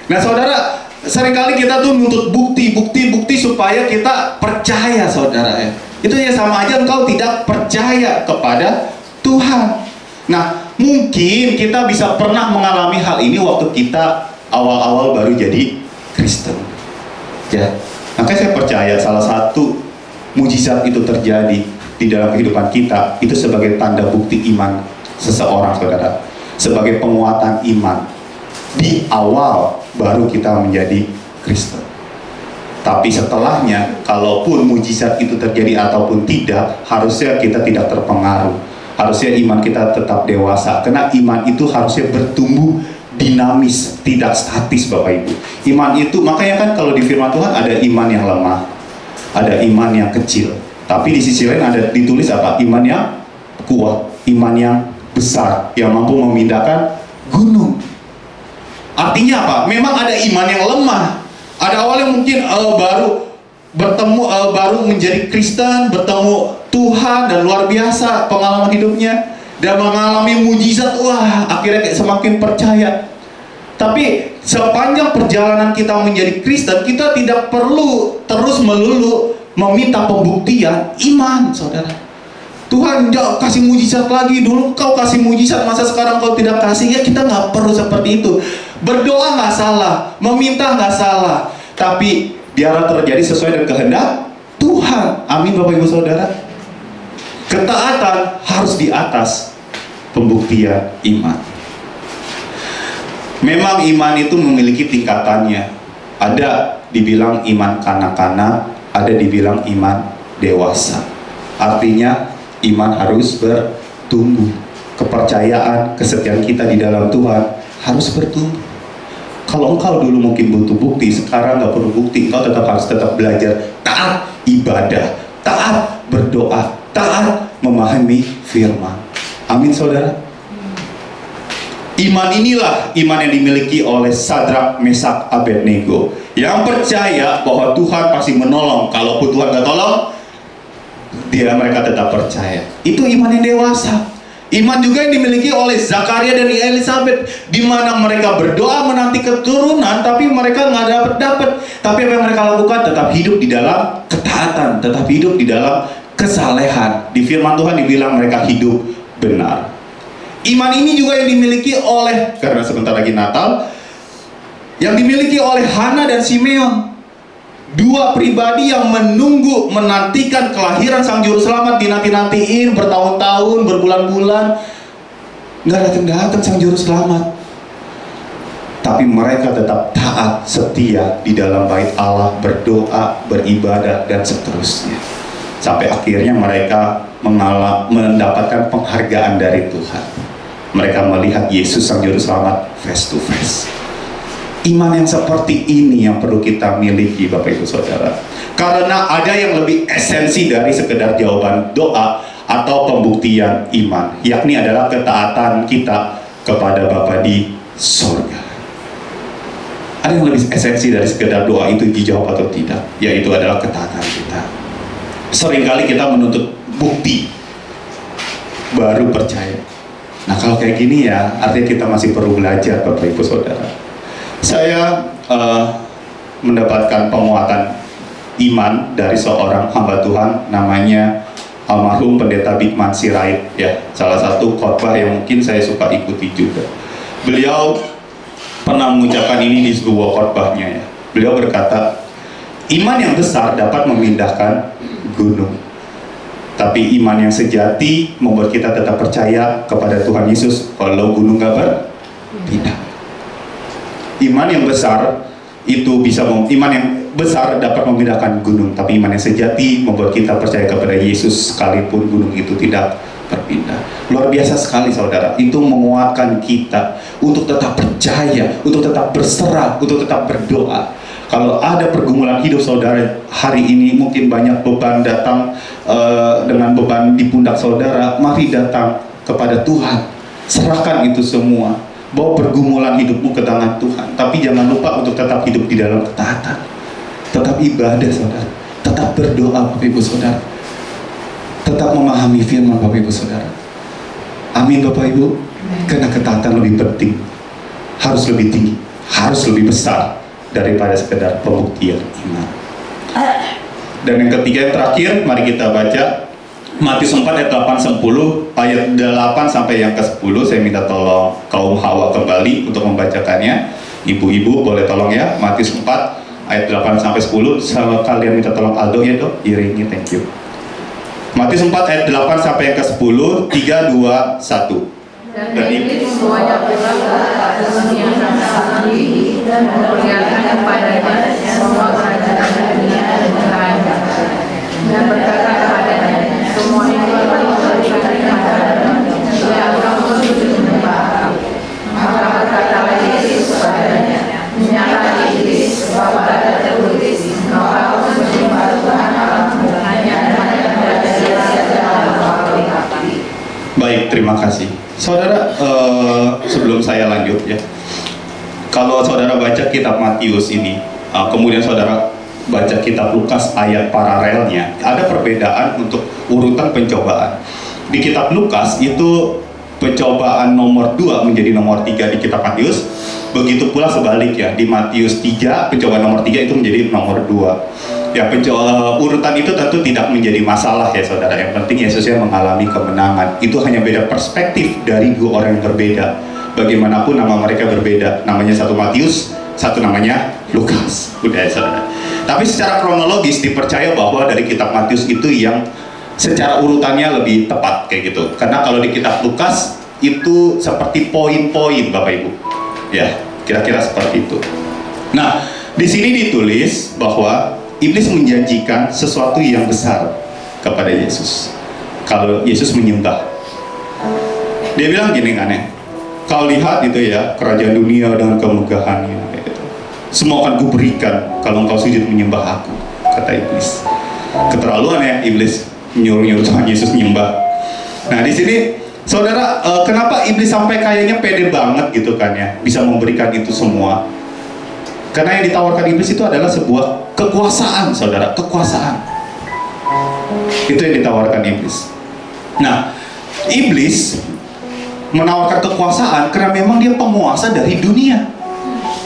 Nah saudara, seringkali kita tuh menuntut bukti supaya kita percaya, saudara ya. Itu ya sama aja engkau tidak percaya kepada Tuhan. Nah, mungkin kita bisa pernah mengalami hal ini waktu kita awal-awal baru jadi Kristen. Ya, makanya saya percaya salah satu mujizat itu terjadi di dalam kehidupan kita itu sebagai tanda bukti iman seseorang, saudara. Sebagai penguatan iman di awal baru kita menjadi Kristen. Tapi setelahnya, kalaupun mujizat itu terjadi ataupun tidak, harusnya kita tidak terpengaruh. Harusnya iman kita tetap dewasa. Karena iman itu harusnya bertumbuh dinamis, tidak statis, Bapak Ibu. Iman itu, makanya kan kalau di firman Tuhan ada iman yang lemah, ada iman yang kecil. Tapi di sisi lain ada ditulis apa? Iman yang kuat, iman yang besar, yang mampu memindahkan gunung. Artinya apa? Memang ada iman yang lemah. Ada awalnya mungkin baru bertemu, baru menjadi Kristen, bertemu Tuhan dan luar biasa pengalaman hidupnya dan mengalami mujizat, wah akhirnya kayak semakin percaya. Tapi sepanjang perjalanan kita menjadi Kristen, kita tidak perlu terus melulu meminta pembuktian iman, saudara. Tuhan jangan kasih mujizat lagi, dulu kau kasih mujizat, masa sekarang kau tidak kasih? Ya kita nggak perlu seperti itu. Berdoa nggak salah, meminta nggak salah, tapi biarlah terjadi sesuai dengan kehendak Tuhan. Amin Bapak Ibu Saudara. Ketaatan harus di atas pembuktian iman. Memang iman itu memiliki tingkatannya. Ada dibilang iman kanak-kanak, ada dibilang iman dewasa. Artinya iman harus bertumbuh kepercayaan, kesetiaan kita di dalam Tuhan harus bertumbuh. Kalau engkau dulu mungkin butuh bukti, sekarang nggak perlu bukti. Engkau harus tetap belajar taat ibadah, taat berdoa, taat memahami firman. Amin, saudara. Iman inilah iman yang dimiliki oleh Sadrak, Mesak, Abednego, yang percaya bahwa Tuhan pasti menolong. Kalau Tuhan nggak tolong, mereka tetap percaya. Itu iman yang dewasa. Iman juga yang dimiliki oleh Zakaria dan Elisabet, di mana mereka berdoa menanti keturunan, tapi mereka nggak dapat. Tapi apa yang mereka lakukan? Tetap hidup di dalam ketaatan, tetap hidup di dalam kesalehan. Di firman Tuhan dibilang mereka hidup benar. Iman ini juga yang dimiliki oleh, karena sebentar lagi Natal, yang dimiliki oleh Hana dan Simeon, dua pribadi yang menantikan kelahiran Sang Juru Selamat, dinanti-nantiin bertahun-tahun, berbulan-bulan, nggak datang-datang Sang Juru Selamat. Tapi mereka tetap taat, setia di dalam bait Allah, berdoa, beribadah, dan seterusnya. Sampai akhirnya mereka mendapatkan penghargaan dari Tuhan. Mereka melihat Yesus Sang Juru Selamat face to face. Iman yang seperti ini yang perlu kita miliki, Bapak Ibu Saudara. Karena ada yang lebih esensi dari sekedar jawaban doa atau pembuktian iman, yakni adalah ketaatan kita kepada Bapa di sorga. Ada yang lebih esensi dari sekedar doa itu dijawab atau tidak, yaitu adalah ketaatan kita. Seringkali kita menuntut bukti baru percaya. Nah, kalau kayak gini ya, artinya kita masih perlu belajar, Bapak Ibu Saudara. Saya mendapatkan penguatan iman dari seorang hamba Tuhan, namanya almarhum Pendeta Bigman Sirait, ya, salah satu khotbah yang mungkin saya suka ikuti juga. Beliau pernah mengucapkan ini di sebuah khotbahnya, ya. Beliau berkata, iman yang besar dapat memindahkan gunung, tapi iman yang sejati membuat kita tetap percaya kepada Tuhan Yesus walau gunung gak berpindah. Iman yang besar itu iman yang besar dapat memindahkan gunung, tapi iman yang sejati membuat kita percaya kepada Yesus sekalipun gunung itu tidak berpindah. Luar biasa sekali, saudara. Itu menguatkan kita untuk tetap percaya, untuk tetap berserah, untuk tetap berdoa. Kalau ada pergumulan hidup saudara hari ini, mungkin banyak beban datang dengan beban di pundak saudara, mari datang kepada Tuhan, serahkan itu semua, bawa pergumulan hidupmu ke tangan Tuhan. Tapi jangan lupa untuk tetap hidup di dalam ketaatan, tetap ibadah saudara, tetap berdoa Bapak Ibu Saudara, tetap memahami firman Bapak Ibu Saudara. Amin Bapak Ibu. Karena ketaatan lebih penting, harus lebih tinggi, harus lebih besar daripada sekedar pembuktian iman. Dan yang ketiga, yang terakhir, mari kita baca Matius 4 ayat 8-10, ayat 8 sampai yang ke-10. Saya minta tolong kaum Hawa kembali untuk membacakannya. Ibu-ibu boleh tolong ya, Matius 4 ayat 8 sampai 10. Sama kalian minta tolong Aldo ya dok, iringi, thank you. Matius 4 ayat 8 sampai yang ke-10, 3, 2, 1. Dan iblis semuanya pulang ke dunia sendiri dan memperlihatkan kepadanya semua kerajaan dunia dan kekayaannya, dan berkata kepadanya, semua itu akan diberikan kepadamu jika kamu sujud menyembah Aku. Maka berkatalah Yesus kepadanya, menyatakan iblis bahwa ada tertulis, engkau harus menyembah Tuhan Allahmu hanya dan berada saja dalam waktu api. Baik, terima kasih. Saudara, sebelum saya lanjut ya, kalau saudara baca kitab Matius ini, kemudian saudara baca kitab Lukas ayat paralelnya, ada perbedaan untuk urutan pencobaan. Di kitab Lukas itu pencobaan nomor 2 menjadi nomor 3 di kitab Matius. Begitu pula sebaliknya, di Matius 3 pencobaan nomor 3 itu menjadi nomor 2. Ya, urutan itu tentu tidak menjadi masalah ya saudara. Yang penting Yesusnya mengalami kemenangan. Itu hanya beda perspektif dari dua orang yang berbeda. Bagaimanapun nama mereka berbeda. Namanya satu Matius, satu namanya Lukas. Udah ya saudara. Tapi secara kronologis dipercaya bahwa dari kitab Matius itu yang secara urutannya lebih tepat kayak gitu. Karena kalau di kitab Lukas itu seperti poin-poin Bapak Ibu. Ya, kira-kira seperti itu. Nah, di sini ditulis bahwa iblis menjanjikan sesuatu yang besar kepada Yesus kalau Yesus menyembah. Dia bilang gini kan ya, kau lihat itu ya, kerajaan dunia dengan kemegahannya gitu. Semua akan kuberikan kalau engkau sujud menyembah aku, kata iblis. Keterlaluan ya iblis nyuruh Tuhan Yesus menyembah. Nah di sini saudara, kenapa iblis sampai kayaknya pede banget gitu kan ya, bisa memberikan itu semua? Karena yang ditawarkan iblis itu adalah sebuah kekuasaan, saudara, kekuasaan. Itu yang ditawarkan iblis. Nah, iblis menawarkan kekuasaan karena memang dia penguasa dari dunia.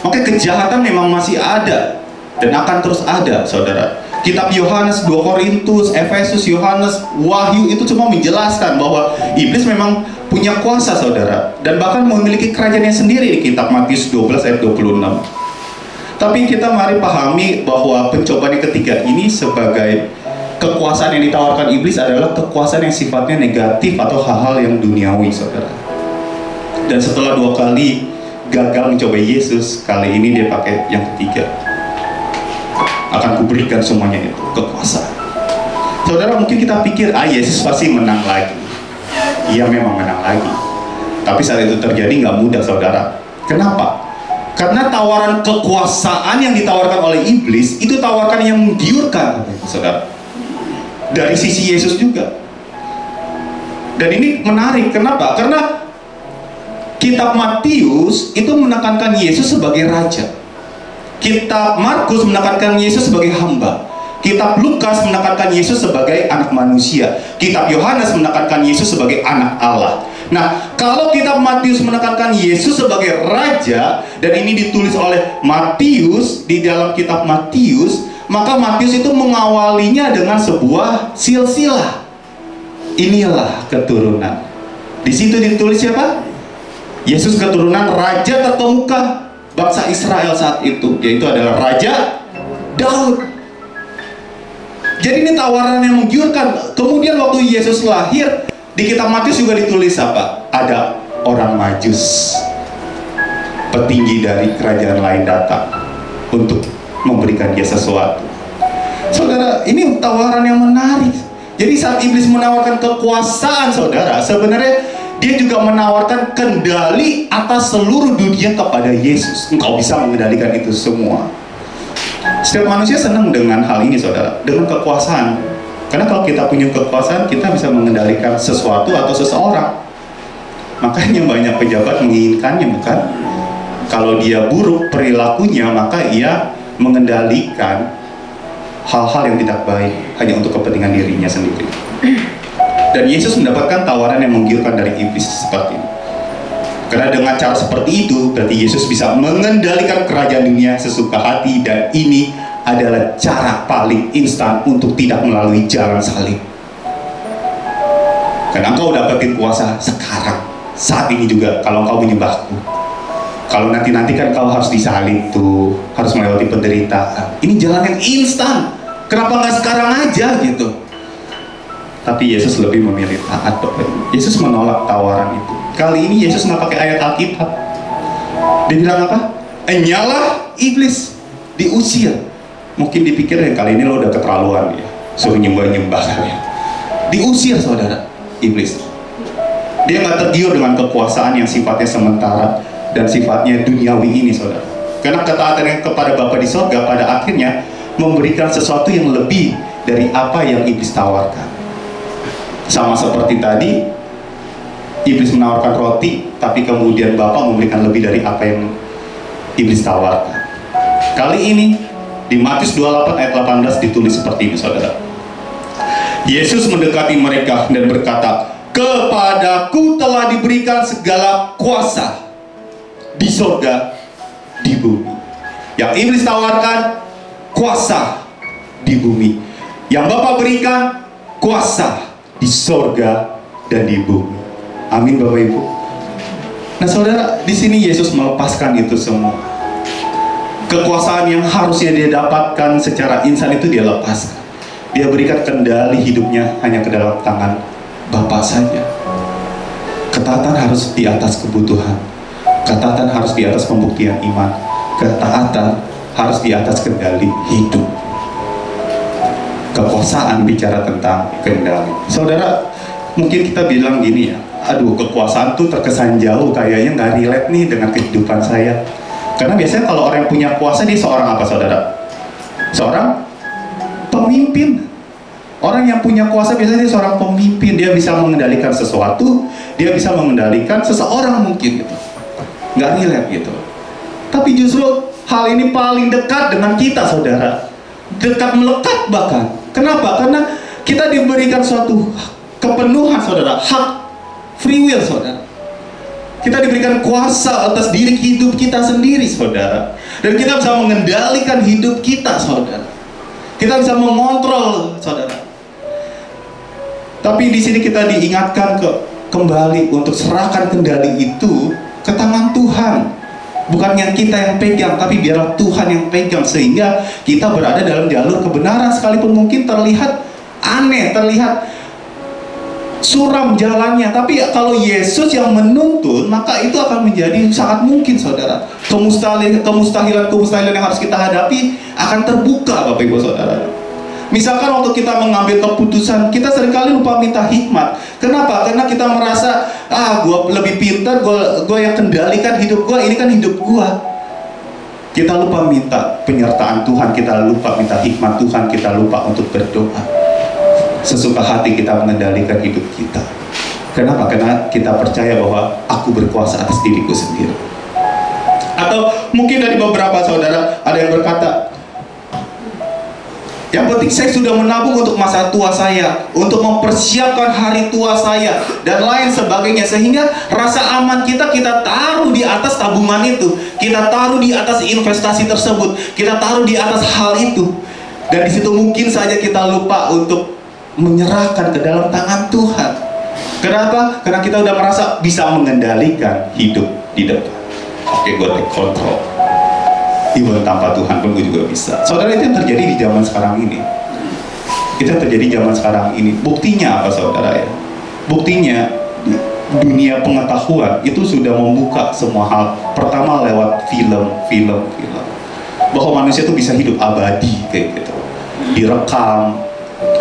Maka kejahatan memang masih ada dan akan terus ada, saudara. Kitab Yohanes, 2 Korintus, Efesus, Yohanes, Wahyu itu semua menjelaskan bahwa iblis memang punya kuasa, saudara, dan bahkan memiliki kerajaannya sendiri di kitab Matius 12 ayat 26. Tapi kita mari pahami bahwa pencobaan yang ketiga ini sebagai kekuasaan yang ditawarkan iblis adalah kekuasaan yang sifatnya negatif atau hal-hal yang duniawi, saudara. Dan setelah 2 kali gagal mencoba Yesus, kali ini dia pakai yang ketiga. Akan kuberikan semuanya itu, kekuasaan. Saudara, mungkin kita pikir, Yesus pasti menang lagi. Iya, memang menang lagi. Tapi saat itu terjadi nggak mudah, saudara. Kenapa? Karena tawaran kekuasaan yang ditawarkan oleh iblis itu tawarkan yang menggiurkan, saudara. Dari sisi Yesus juga. Dan ini menarik, kenapa? Karena kitab Matius itu menekankan Yesus sebagai raja. Kitab Markus menekankan Yesus sebagai hamba. Kitab Lukas menekankan Yesus sebagai anak manusia. Kitab Yohanes menekankan Yesus sebagai anak Allah. Nah, kalau kitab Matius menekankan Yesus sebagai raja, dan ini ditulis oleh Matius di dalam kitab Matius, maka Matius itu mengawalinya dengan sebuah silsilah. Inilah keturunan. Di situ ditulis siapa? Yesus keturunan raja terkemuka bangsa Israel saat itu, yaitu adalah Raja Daud. Jadi ini tawaran yang menggiurkan. Kemudian waktu Yesus lahir, di kitab Matius juga ditulis apa? Ada orang Majus, petinggi dari kerajaan lain datang untuk memberikan dia sesuatu. Saudara, ini tawaran yang menarik. Jadi saat iblis menawarkan kekuasaan, saudara, sebenarnya dia juga menawarkan kendali atas seluruh dunia kepada Yesus. Engkau bisa mengendalikan itu semua. Setiap manusia senang dengan hal ini, saudara, dengan kekuasaan. Karena kalau kita punya kekuasaan, kita bisa mengendalikan sesuatu atau seseorang. Makanya banyak pejabat menginginkannya, bukan? Kalau dia buruk perilakunya, maka ia mengendalikan hal-hal yang tidak baik hanya untuk kepentingan dirinya sendiri. Dan Yesus mendapatkan tawaran yang menggiurkan dari iblis seperti ini. Karena dengan cara seperti itu, berarti Yesus bisa mengendalikan kerajaan dunia sesuka hati, dan ini adalah cara paling instan untuk tidak melalui jalan salib. Karena engkau dapetin kuasa sekarang, saat ini juga, kalau engkau menyembahku. Kalau nanti kan kau harus disalib tuh, harus melewati penderitaan. Ini jalan yang instan. Kenapa nggak sekarang aja gitu? Tapi Yesus lebih memilih taat, Bapak. Yesus menolak tawaran itu. Kali ini Yesus nggak pakai ayat Alkitab. Dia bilang apa? Nyalah iblis, diusir. Mungkin dipikir ya, kali ini lo udah keterlaluan ya, suruh nyembah-nyembah kalian. Diusir, saudara, iblis. Dia nggak tergiur dengan kekuasaan yang sifatnya sementara dan sifatnya duniawi ini, saudara. Karena ketaatan yang kepada Bapa di sorga pada akhirnya memberikan sesuatu yang lebih dari apa yang iblis tawarkan. Sama seperti tadi, iblis menawarkan roti, tapi kemudian Bapa memberikan lebih dari apa yang iblis tawarkan. Kali ini di Matius 28 ayat 18 ditulis seperti ini, saudara. Yesus mendekati mereka dan berkata, "Kepadaku telah diberikan segala kuasa di sorga, di bumi." Yang iblis tawarkan kuasa di bumi, yang Bapa berikan kuasa di sorga dan di bumi. Amin, Bapak Ibu. Nah, saudara, di sini Yesus melepaskan itu semua. Kekuasaan yang harusnya dia dapatkan secara insan itu dia lepaskan. Dia berikan kendali hidupnya hanya ke dalam tangan Bapa saja. Ketaatan harus di atas kebutuhan. Ketaatan harus di atas pembuktian iman. Ketaatan harus di atas kendali hidup. Kekuasaan bicara tentang kendali. Saudara, mungkin kita bilang gini ya, aduh, kekuasaan tuh terkesan jauh, kayaknya nggak relate nih dengan kehidupan saya. Karena biasanya kalau orang yang punya kuasa, dia seorang apa, saudara? Seorang pemimpin. Orang yang punya kuasa biasanya dia seorang pemimpin. Dia bisa mengendalikan sesuatu, dia bisa mengendalikan seseorang mungkin gitu. Nggak relate gitu. Tapi justru hal ini paling dekat dengan kita, saudara. Dekat, melekat bahkan. Kenapa? Karena kita diberikan suatu kepenuhan, saudara. Hak, free will, saudara. Kita diberikan kuasa atas diri hidup kita sendiri, saudara. Dan kita bisa mengendalikan hidup kita, saudara. Kita bisa mengontrol, saudara. Tapi di sini kita diingatkan kembali untuk serahkan kendali itu ke tangan Tuhan. Bukan yang kita yang pegang, tapi biarlah Tuhan yang pegang, sehingga kita berada dalam jalur kebenaran, sekalipun mungkin terlihat aneh, terlihat suram jalannya. Tapi kalau Yesus yang menuntun, maka itu akan menjadi sangat mungkin, saudara. Kemustahilan yang harus kita hadapi akan terbuka, Bapak Ibu Saudara. Misalkan waktu kita mengambil keputusan, kita seringkali lupa minta hikmat. Kenapa? Karena kita merasa, gue lebih pintar, gue yang kendalikan hidup gue, ini kan hidup gue. Kita lupa minta penyertaan Tuhan, kita lupa minta hikmat Tuhan, kita lupa untuk berdoa. Sesuka hati kita mengendalikan hidup kita. Kenapa? Karena kita percaya bahwa aku berkuasa atas diriku sendiri. Atau mungkin dari beberapa saudara ada yang berkata, yang penting saya sudah menabung untuk masa tua saya, untuk mempersiapkan hari tua saya, dan lain sebagainya. Sehingga rasa aman kita taruh di atas tabungan itu, kita taruh di atas investasi tersebut, kita taruh di atas hal itu. Dan di situ mungkin saja kita lupa untuk menyerahkan ke dalam tangan Tuhan. Kenapa? Karena kita udah merasa bisa mengendalikan hidup di depan. Oke, gue take control. Even tanpa Tuhan pun gue juga bisa. Saudara, itu yang terjadi di zaman sekarang ini. Itu yang terjadi di zaman sekarang ini. Buktinya apa, saudara ya? Buktinya dunia pengetahuan itu sudah membuka semua hal. Pertama lewat film. Bahwa manusia itu bisa hidup abadi kayak gitu. Direkam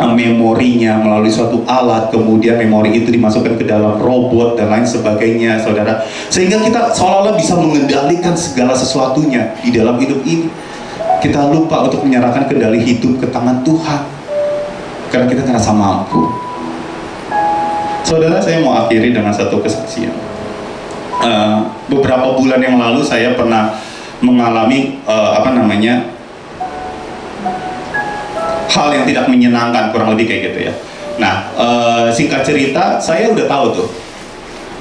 memorinya melalui suatu alat, kemudian memori itu dimasukkan ke dalam robot dan lain sebagainya, saudara. Sehingga kita seolah-olah bisa mengendalikan segala sesuatunya di dalam hidup ini. Kita lupa untuk menyerahkan kendali hidup ke tangan Tuhan, karena kita merasa mampu. Saudara, saya mau akhiri dengan satu kesaksian. Beberapa bulan yang lalu saya pernah mengalami hal yang tidak menyenangkan, kurang lebih kayak gitu ya. Nah, singkat cerita, saya udah tahu tuh,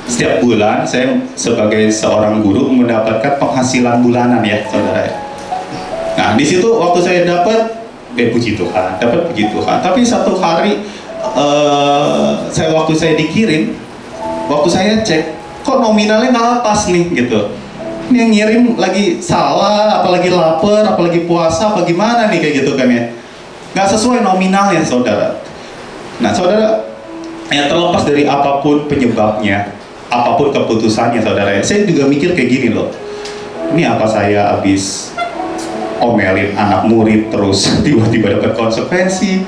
setiap bulan saya sebagai seorang guru mendapatkan penghasilan bulanan ya, saudara. Nah, di situ waktu saya dapat, puji Tuhan, Tapi satu hari, waktu saya dikirim, waktu saya cek, kok nominalnya nggak pas nih gitu. Ini yang ngirim lagi salah, apalagi lapar, apalagi puasa, apa gimana nih kayak gitu kan ya. Nggak sesuai nominalnya, saudara. Nah, saudara, ya terlepas dari apapun penyebabnya, apapun keputusannya, saudara ya, saya juga mikir kayak gini loh. Ini apa saya habis omelin anak murid terus tiba-tiba dapat konsekuensi?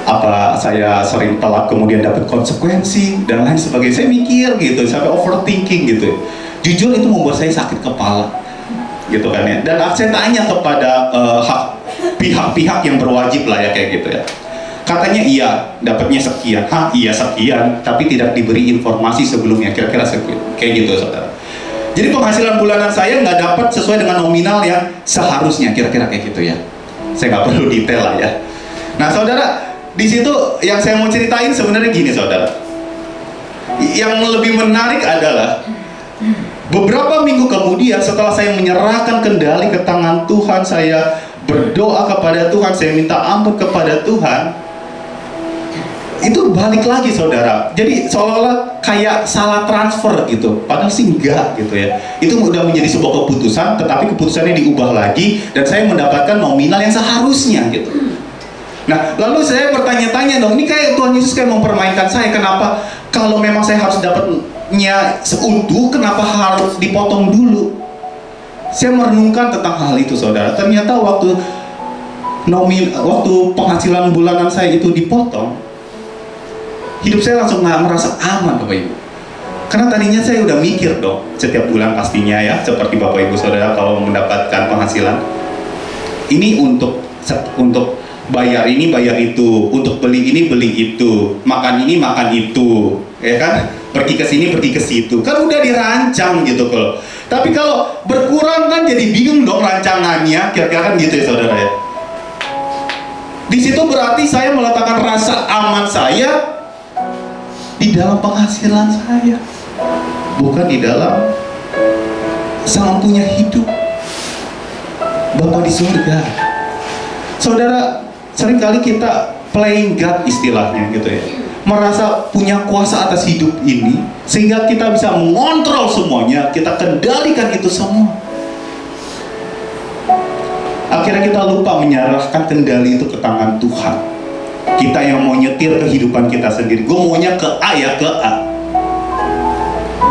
Apa saya sering telat kemudian dapat konsekuensi dan lain sebagainya? Saya mikir gitu, sampai overthinking gitu. Jujur itu membuat saya sakit kepala, gitu kan ya. Dan saya tanya kepada pihak-pihak yang berwajib lah ya kayak gitu ya. Katanya iya, dapatnya sekian. Iya sekian, tapi tidak diberi informasi sebelumnya, kira-kira sekian. Kayak gitu, saudara. Jadi penghasilan bulanan saya nggak dapat sesuai dengan nominal yang seharusnya, kira-kira kayak gitu ya. Saya nggak perlu detail lah ya. Nah, saudara, di situ yang saya mau ceritain sebenarnya gini, saudara. Yang lebih menarik adalah beberapa minggu kemudian setelah saya menyerahkan kendali ke tangan Tuhan, saya berdoa kepada Tuhan, saya minta ampun kepada Tuhan, itu balik lagi, saudara. Jadi seolah-olah kayak salah transfer gitu, padahal sih enggak gitu ya. Itu udah menjadi sebuah keputusan, tetapi keputusannya diubah lagi dan saya mendapatkan nominal yang seharusnya gitu. Nah, lalu saya bertanya-tanya dong, ini kayak Tuhan Yesus kayak mempermainkan saya. Kenapa kalau memang saya harus dapatnya seutuh, kenapa harus dipotong dulu? Saya merenungkan tentang hal itu, saudara. Ternyata waktu penghasilan bulanan saya itu dipotong, hidup saya langsung nggak merasa aman, Bapak Ibu. Karena tadinya saya udah mikir dong, setiap bulan pastinya ya, seperti Bapak Ibu Saudara kalau mendapatkan penghasilan, ini untuk bayar ini bayar itu, untuk beli ini beli itu, makan ini makan itu, ya kan? Pergi ke sini pergi ke situ, kan udah dirancang gitu kalau. Tapi kalau berkurang kan jadi bingung dong rancangannya, kira-kira kan gitu ya saudara ya. Di situ berarti saya meletakkan rasa aman saya di dalam penghasilan saya, bukan di dalam Sang Punya hidup, Bapa di surga. Saudara, seringkali kita playing God istilahnya gitu ya, merasa punya kuasa atas hidup ini sehingga kita bisa mengontrol semuanya, kita kendalikan itu semua. Akhirnya kita lupa menyerahkan kendali itu ke tangan Tuhan. Kita yang mau nyetir kehidupan kita sendiri. Gue maunya ke A ya ke A.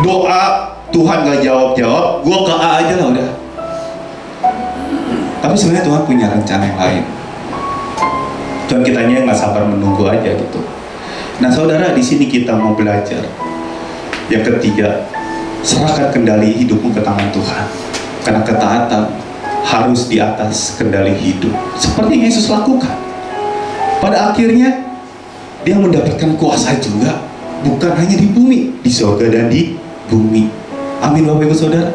Doa Tuhan gak jawab-jawab, gue ke A aja lah udah. Tapi sebenarnya Tuhan punya rencana yang lain. Tuhan kitanya nggak sabar menunggu aja gitu. Nah saudara, di sini kita mau belajar. Yang ketiga, serahkan kendali hidupmu ke tangan Tuhan. Karena ketaatan harus di atas kendali hidup. Seperti yang Yesus lakukan. Pada akhirnya dia mendapatkan kuasa juga, bukan hanya di bumi, di surga dan di bumi. Amin Bapak Ibu Saudara.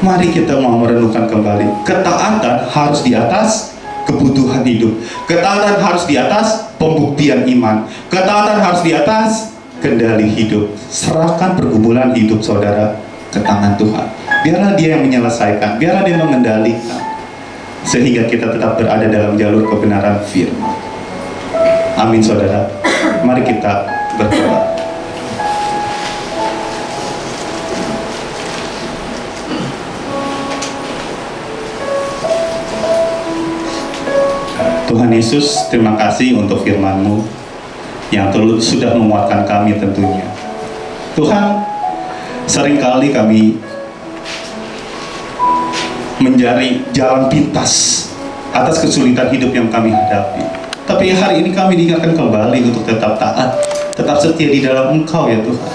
Mari kita mau merenungkan kembali. Ketaatan harus di atas kebutuhan hidup. Ketaatan harus di atas pembuktian iman. Ketaatan harus di atas kendali hidup. Serahkan pergumulan hidup saudara ke tangan Tuhan. Biarlah Dia yang menyelesaikan, biarlah Dia mengendalikan, sehingga kita tetap berada dalam jalur kebenaran firman. Amin saudara. Mari kita berdoa. Tuhan Yesus, terima kasih untuk firman-Mu yang sudah menguatkan kami tentunya. Tuhan, seringkali kami mencari jalan pintas atas kesulitan hidup yang kami hadapi. Tapi hari ini kami diingatkan kembali untuk tetap taat, tetap setia di dalam Engkau ya Tuhan.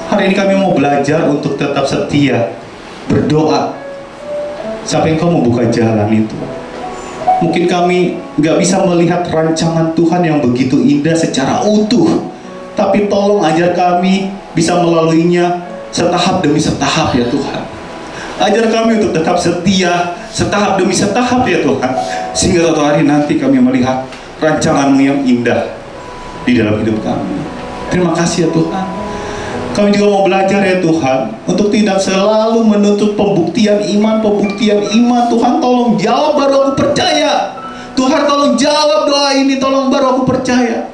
Hari ini kami mau belajar untuk tetap setia, berdoa, sampai Engkau membuka jalan itu. Mungkin kami nggak bisa melihat rancangan Tuhan yang begitu indah secara utuh, tapi tolong ajar kami bisa melaluinya setahap demi setahap ya Tuhan. Ajar kami untuk tetap setia, setahap demi setahap ya Tuhan, sehingga suatu hari nanti kami melihat rancangan-Mu yang indah di dalam hidup kami. Terima kasih ya Tuhan. Kami juga mau belajar ya Tuhan, untuk tidak selalu menuntut pembuktian iman. Tuhan tolong jawab baru aku percaya. Tuhan tolong jawab doa ini, tolong baru aku percaya.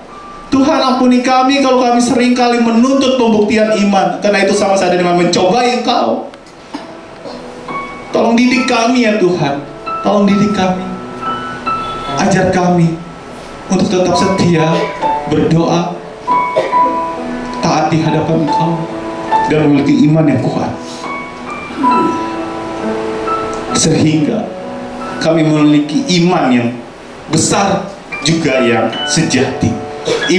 Tuhan ampuni kami kalau kami seringkali menuntut pembuktian iman, karena itu sama saja dengan mencobai Engkau. Tolong didik kami ya Tuhan, tolong didik kami. Ajar kami untuk tetap setia, berdoa, taat di hadapan Engkau, dan memiliki iman yang kuat, sehingga kami memiliki iman yang besar juga yang sejati,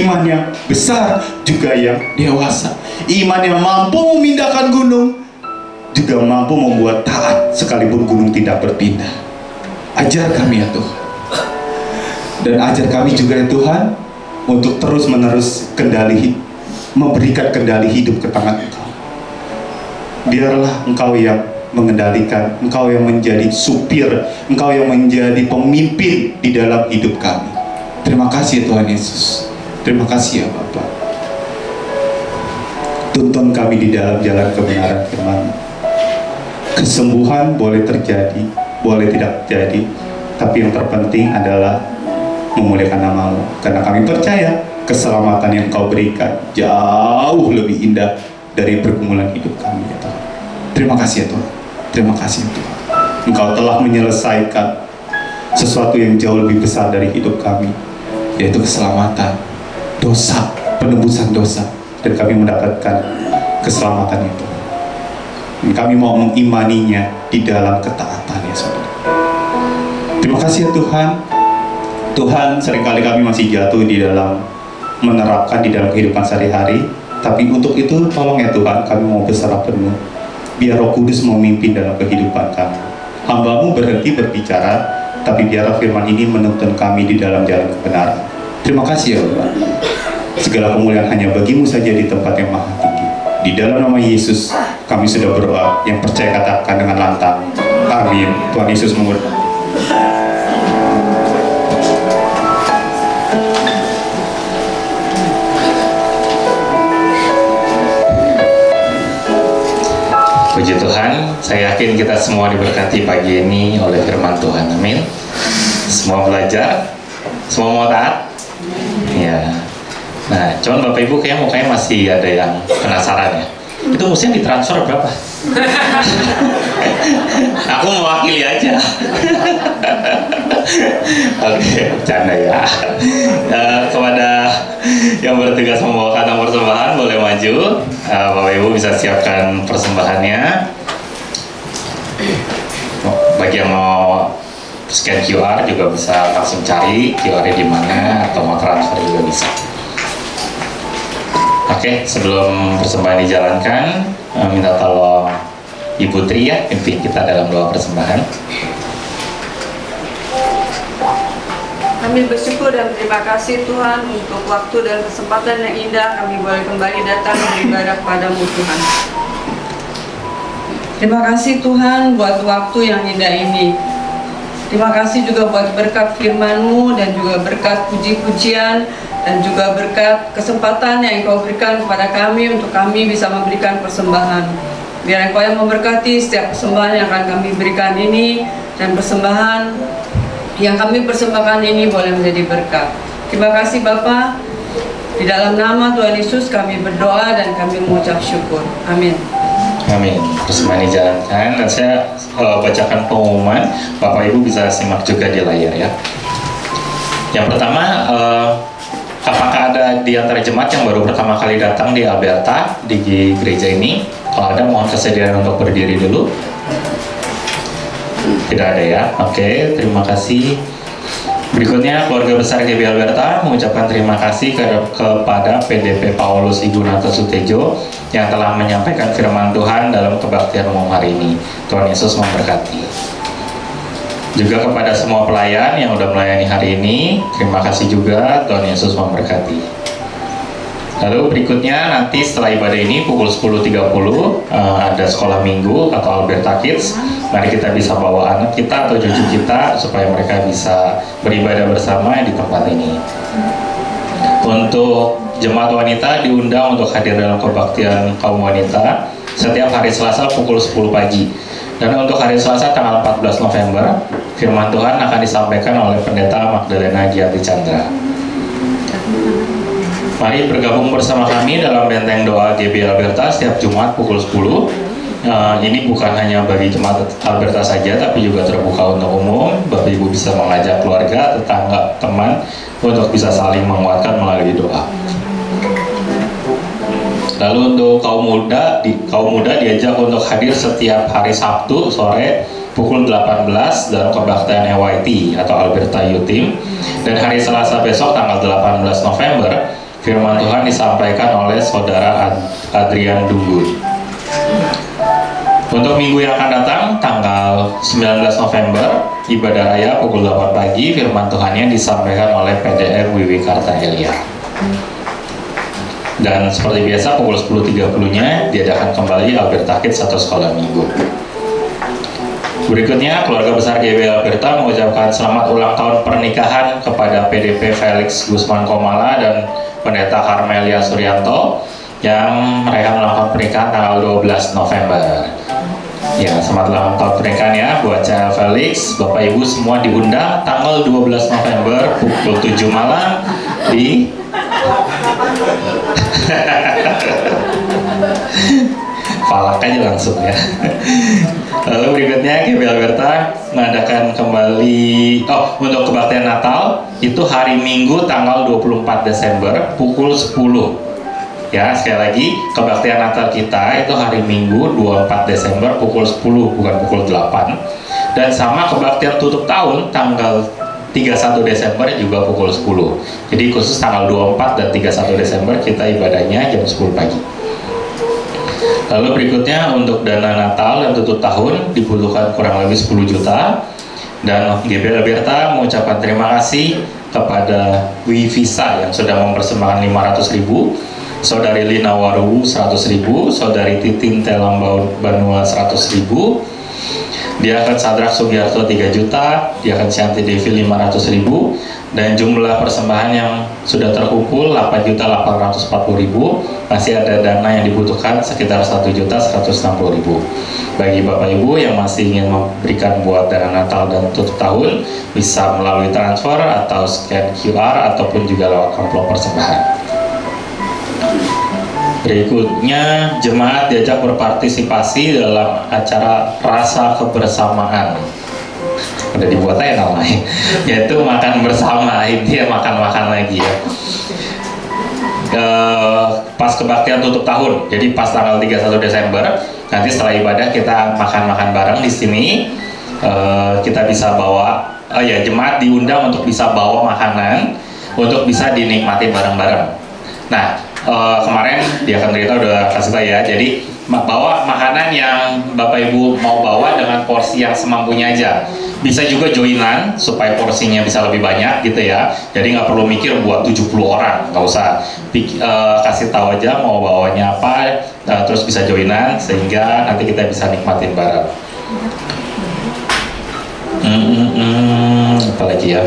iman yang besar juga yang dewasa, iman yang mampu memindahkan gunung, juga mampu membuat taat sekalipun gunung tidak berpindah. Ajar kami ya Tuhan, dan ajar kami juga ya Tuhan untuk terus menerus memberikan kendali hidup ke tangan Engkau. Biarlah Engkau yang mengendalikan, Engkau yang menjadi supir, Engkau yang menjadi pemimpin di dalam hidup kami. Terima kasih Tuhan Yesus. Terima kasih ya Bapa. Tuntun kami di dalam jalan kebenaran firman. Kesembuhan boleh terjadi, boleh tidak terjadi, tapi yang terpenting adalah memuliakan nama-Mu, karena kami percaya keselamatan yang Kau berikan jauh lebih indah dari pergumulan hidup kami ya Tuhan. Terima kasih ya Tuhan. Terima kasih ya Tuhan. Engkau telah menyelesaikan sesuatu yang jauh lebih besar dari hidup kami, yaitu keselamatan, dosa, penebusan dosa, dan kami mendapatkan keselamatan itu. Dan kami mau mengimaninya di dalam ketaatan ya Saudara. Terima kasih ya Tuhan. Tuhan, seringkali kami masih jatuh di dalam menerapkan di dalam kehidupan sehari-hari Tapi untuk itu tolong ya Tuhan, kami mau berserah penuh. Biar Roh Kudus memimpin dalam kehidupan kami. Hamba-Mu berhenti berbicara, tapi biarlah firman ini menuntun kami di dalam jalan kebenaran. Terima kasih ya Bapak. Segala kemuliaan hanya bagi-Mu saja di tempat yang maha tinggi. Di dalam nama Yesus kami sudah berdoa. Yang percaya katakan dengan lantang, amin. Tuhan Yesus memberkati. Puji Tuhan, saya yakin kita semua diberkati pagi ini oleh firman Tuhan. Amin. Semua belajar, semua mau taat. Ya. Nah, cuman Bapak Ibu kayaknya mukanya masih ada yang penasaran ya. Itu mestinya ditransfer berapa? Aku mewakili aja. Oke, bercanda ya. Kepada yang bertugas membawa kantong persembahan boleh maju. Bapak Ibu bisa siapkan persembahannya. Bagi yang mau scan QR juga bisa langsung cari QR-nya di mana, atau mau transfer juga bisa. Oke, sebelum persembahan dijalankan, minta tolong Ibu Tri ya, pimpin kita dalam doa persembahan. Kami bersyukur dan terima kasih Tuhan untuk waktu dan kesempatan yang indah kami boleh kembali datang beribadah kepadamu Tuhan. Terima kasih Tuhan buat waktu yang indah ini. Terima kasih juga buat berkat firman-Mu dan juga berkat puji-pujian dan juga berkat kesempatan yang Engkau berikan kepada kami untuk kami bisa memberikan persembahan. Biar Engkau yang memberkati setiap persembahan yang akan kami berikan ini, dan persembahan yang kami persembahkan ini boleh menjadi berkat. Terima kasih Bapa. Di dalam nama Tuhan Yesus kami berdoa dan kami mengucap syukur. Amin. Amin. Persembahan dijalankan dan saya bacakan pengumuman. Bapak Ibu bisa simak juga di layar ya. Yang pertama, apakah ada di antara jemaat yang baru pertama kali datang di Alberta di gereja ini? Kalau ada, mohon kesediaan untuk berdiri dulu. Tidak ada ya. Oke, terima kasih. Berikutnya, keluarga besar GB Alberta mengucapkan terima kasih kepada PDP Paulus Igunato Sutejo yang telah menyampaikan firman Tuhan dalam kebaktian umum hari ini. Tuhan Yesus memberkati. Juga kepada semua pelayan yang sudah melayani hari ini, terima kasih juga. Tuhan Yesus memberkati. Lalu berikutnya nanti setelah ibadah ini pukul 10.30 ada sekolah minggu atau Alberta Kids. Mari kita bisa bawa anak kita atau cucu kita supaya mereka bisa beribadah bersama di tempat ini. Untuk jemaat wanita diundang untuk hadir dalam kebaktian kaum wanita setiap hari Selasa pukul 10 pagi. Dan untuk hari Selasa tanggal 14 November, firman Tuhan akan disampaikan oleh Pendeta Magdalena Giati Chandra. Mari bergabung bersama kami dalam benteng doa GB Alberta setiap Jumat pukul 10. Ini bukan hanya bagi jemaat Alberta saja, tapi juga terbuka untuk umum. Bapak Ibu bisa mengajak keluarga, tetangga, teman untuk bisa saling menguatkan melalui doa. Lalu untuk kaum muda diajak untuk hadir setiap hari Sabtu sore pukul 18 dalam kebaktian EYT atau Alberta Youth Team. Dan hari Selasa besok tanggal 18 November firman Tuhan disampaikan oleh Saudara Adrian Dunggun. Untuk minggu yang akan datang, tanggal 19 November, ibadah raya pukul 8 pagi, firman Tuhannya disampaikan oleh PDR Wiwi Karta Elia. Dan seperti biasa, pukul 10.30-nya diadakan kembali Alberta Kids atau sekolah minggu. Berikutnya, keluarga besar GB Alberta mengucapkan selamat ulang tahun pernikahan kepada PDP Felix Gusman Komala dan Pendeta Carmelia Suryanto yang mereka melakukan pernikahan tanggal 12 November. Ya, selamat ulang tahun pernikahan ya buat saya Felix. Bapak Ibu semua diundang tanggal 12 November pukul 7 malam di Falak aja langsung ya. Lalu berikutnya GB Alberta mengadakan kembali untuk kebaktian Natal itu hari Minggu tanggal 24 Desember pukul 10. Ya, sekali lagi kebaktian Natal kita itu hari Minggu 24 Desember pukul 10 bukan pukul 8. Dan sama kebaktian tutup tahun tanggal 31 Desember juga pukul 10. Jadi khusus tanggal 24 dan 31 Desember kita ibadahnya jam 10 pagi. Lalu berikutnya untuk dana Natal dan tutup tahun dibutuhkan kurang lebih 10 juta. Dan GBL Berta mengucapkan terima kasih kepada Wivisa yang sudah mempersembahkan 500.000, Saudari Lina Waru 100.000, Saudari Titin Telambau Banua 100.000, Diaken Sadrak Sugiarto 3 juta, Diaken Syanti Devi 500.000, dan jumlah persembahan yang sudah terkumpul 8.840.000. Masih ada dana yang dibutuhkan sekitar 1.160.000. Bagi Bapak Ibu yang masih ingin memberikan buat dana Natal dan tutup tahun, bisa melalui transfer atau scan QR ataupun juga lewat amplop persembahan. Berikutnya, jemaat diajak berpartisipasi dalam acara rasa kebersamaan. Udah dibuat aja namanya, yaitu makan bersama. Intinya makan-makan lagi ya. Pas kebaktian tutup tahun, jadi pas tanggal 31 Desember, nanti setelah ibadah kita makan-makan bareng di sini. Kita bisa bawa, jemaat diundang untuk bisa bawa makanan untuk bisa dinikmati bareng-bareng. Nah, kemarin Diaken Rita udah kasih tahu ya, jadi bawa makanan yang Bapak Ibu mau bawa dengan porsi yang semampunya aja. Bisa juga joinan supaya porsinya bisa lebih banyak gitu ya. Jadi nggak perlu mikir buat 70 orang, nggak usah. Kasih tahu aja mau bawanya apa, terus bisa joinan sehingga nanti kita bisa nikmatin bareng. Apalagi ya,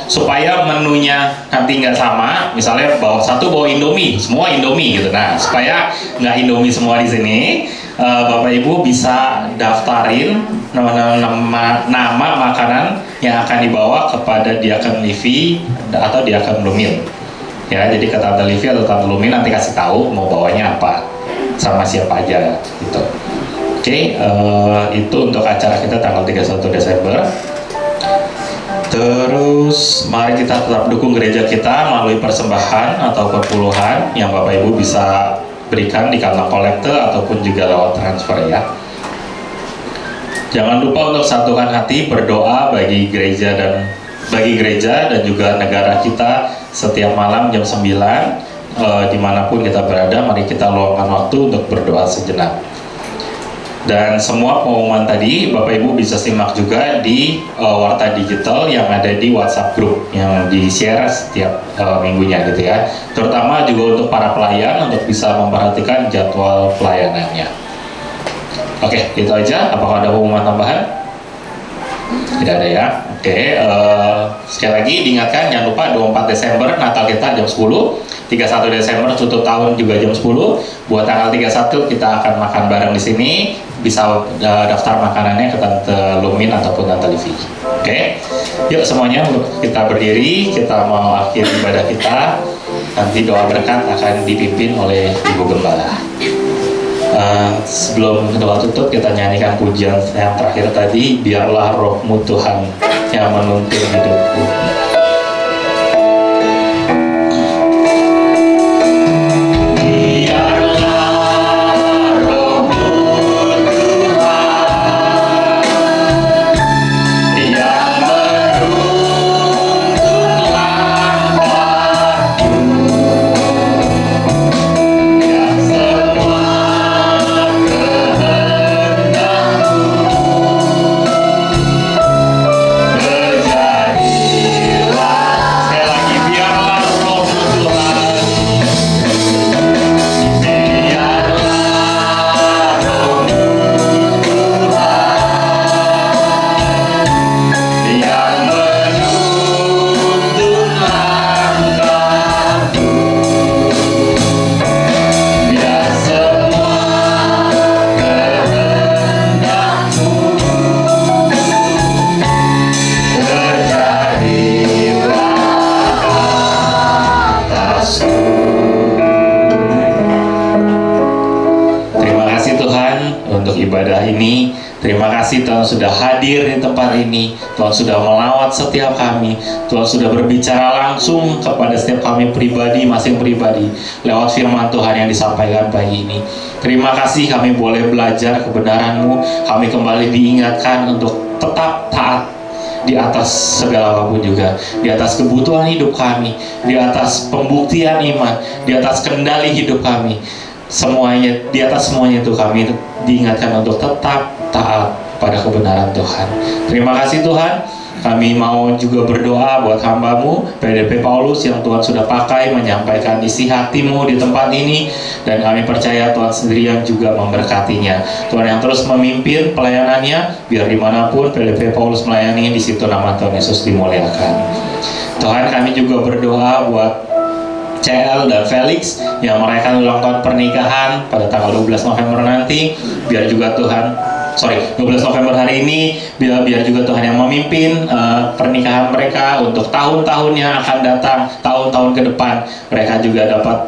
supaya menunya nanti nggak sama, misalnya bawa Indomie, semua Indomie gitu. Nah, supaya nggak Indomie semua di sini, Bapak Ibu bisa daftarin nama makanan yang akan dibawa kepada Diaken Livi atau Diaken Lumin. Ya, jadi ke Tante Livi atau Tante Lumin nanti kasih tahu mau bawanya apa, sama siapa aja gitu. Oke, itu untuk acara kita tanggal 31 Desember. Terus mari kita tetap dukung gereja kita melalui persembahan atau perpuluhan yang Bapak Ibu bisa berikan di kantong kolekte ataupun juga lewat transfer ya. Jangan lupa untuk satukan hati berdoa bagi gereja dan juga negara kita setiap malam jam 9, dimanapun kita berada. Mari kita luangkan waktu untuk berdoa sejenak. Dan semua pengumuman tadi Bapak Ibu bisa simak juga di Warta Digital yang ada di WhatsApp group yang di-share setiap minggunya gitu ya. Terutama juga untuk para pelayan untuk bisa memperhatikan jadwal pelayanannya. Oke, itu aja. Apakah ada pengumuman tambahan? Tidak ada ya. Oke, sekali lagi diingatkan jangan lupa 24 Desember Natal kita jam 10, 31 Desember tutup tahun juga jam 10. Buat tanggal 31 kita akan makan bareng di sini. Bisa daftar makanannya ke Tante Lumin ataupun Tante Livi. Oke, yuk semuanya kita berdiri, kita mau akhir ibadah kita. Nanti doa berkat akan dipimpin oleh Ibu Gembala. Sebelum doa tutup, kita nyanyikan pujian yang terakhir tadi, biarlah rohmu Tuhan yang menuntun hidupku. Terima kasih Tuhan sudah hadir di tempat ini. Tuhan sudah melawat setiap kami. Tuhan sudah berbicara langsung kepada setiap kami pribadi, masing pribadi lewat firman Tuhan yang disampaikan pagi ini. Terima kasih kami boleh belajar kebenaran-Mu. Kami kembali diingatkan untuk tetap taat di atas segala apapun juga, di atas kebutuhan hidup kami, di atas pembuktian iman, di atas kendali hidup kami, semuanya, di atas semuanya itu kami diingatkan untuk tetap taat pada kebenaran Tuhan. Terima kasih Tuhan. Kami mau juga berdoa buat hamba-Mu PDP Paulus yang Tuhan sudah pakai menyampaikan isi hati-Mu di tempat ini, dan kami percaya Tuhan sendiri yang juga memberkatinya. Tuhan yang terus memimpin pelayanannya, biar dimanapun PDP Paulus melayani, di situ nama Tuhan Yesus dimuliakan. Tuhan, kami juga berdoa buat CL dan Felix yang merayakan ulang tahun pernikahan pada tanggal 12 November nanti, biar juga 12 November hari ini, biar juga Tuhan yang memimpin pernikahan mereka untuk tahun-tahun yang akan datang, tahun-tahun ke depan. Mereka juga dapat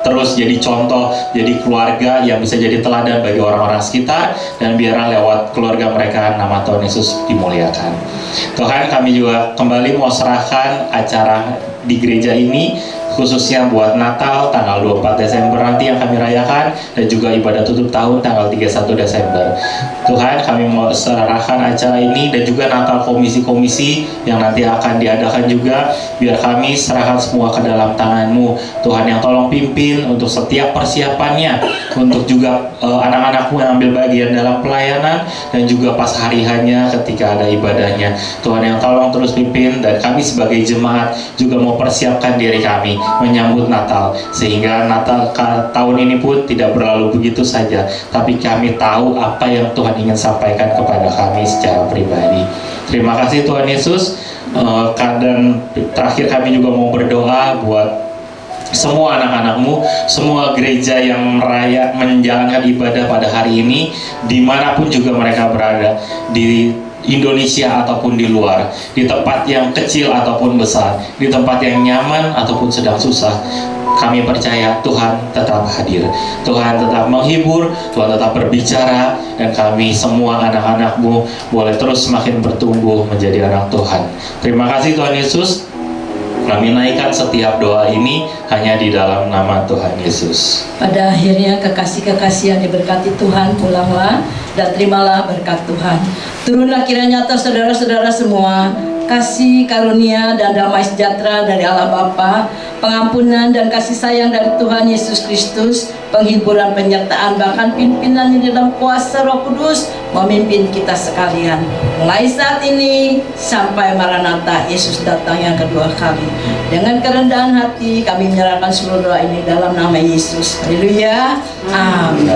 terus jadi contoh, jadi keluarga yang bisa jadi teladan bagi orang-orang sekitar, dan biarlah lewat keluarga mereka nama Tuhan Yesus dimuliakan. Tuhan, kami juga kembali mau serahkan acara di gereja ini, khususnya buat Natal tanggal 24 Desember nanti yang kami rayakan, dan juga ibadah tutup tahun tanggal 31 Desember. Tuhan, kami mau serahkan acara ini dan juga Natal komisi-komisi yang nanti akan diadakan juga, biar kami serahkan semua ke dalam tangan-Mu. Tuhan yang tolong pimpin untuk setiap persiapannya, untuk juga anak-anak-Mu yang ambil bagian dalam pelayanan, dan juga pas hari hanya ketika ada ibadahnya. Tuhan yang tolong terus pimpin, dan kami sebagai jemaat juga mau persiapkan diri kami menyambut Natal, sehingga Natal tahun ini pun tidak berlalu begitu saja, tapi kami tahu apa yang Tuhan ingin sampaikan kepada kami secara pribadi. Terima kasih Tuhan Yesus. Dan terakhir kami juga mau berdoa buat semua anak-anak-Mu, semua gereja yang menjalankan ibadah pada hari ini, dimanapun juga mereka berada, di Indonesia ataupun di luar, di tempat yang kecil ataupun besar, di tempat yang nyaman ataupun sedang susah. Kami percaya Tuhan tetap hadir, Tuhan tetap menghibur, Tuhan tetap berbicara, dan kami semua anak-anak-Mu boleh terus semakin bertumbuh menjadi anak Tuhan. Terima kasih Tuhan Yesus. Kami naikkan setiap doa ini hanya di dalam nama Tuhan Yesus. Pada akhirnya kekasih-kekasih yang diberkati Tuhan, pulanglah dan terimalah berkat Tuhan. Turunlah kiranya atas saudara-saudara semua kasih karunia dan damai sejahtera dari Allah Bapa, pengampunan dan kasih sayang dari Tuhan Yesus Kristus, penghiburan, penyertaan, bahkan pimpinan di dalam kuasa Roh Kudus memimpin kita sekalian mulai saat ini sampai Maranatha Yesus datang yang kedua kali. Dengan kerendahan hati kami menyerahkan seluruh doa ini dalam nama Yesus. Haleluya. Amin.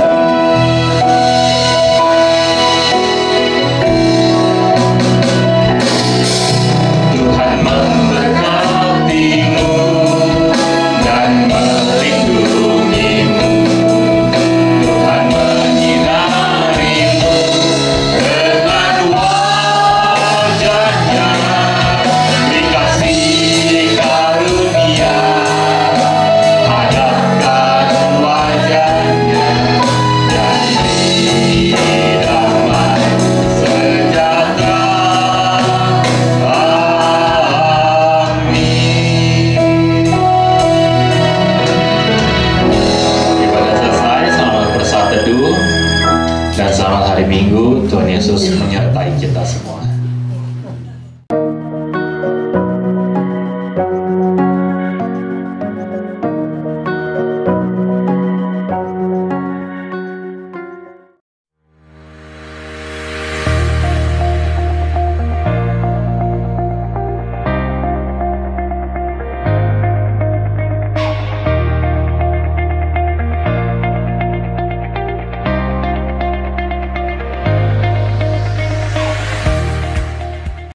Dan selamat hari Minggu. Tuhan Yesus menyertai kita semua.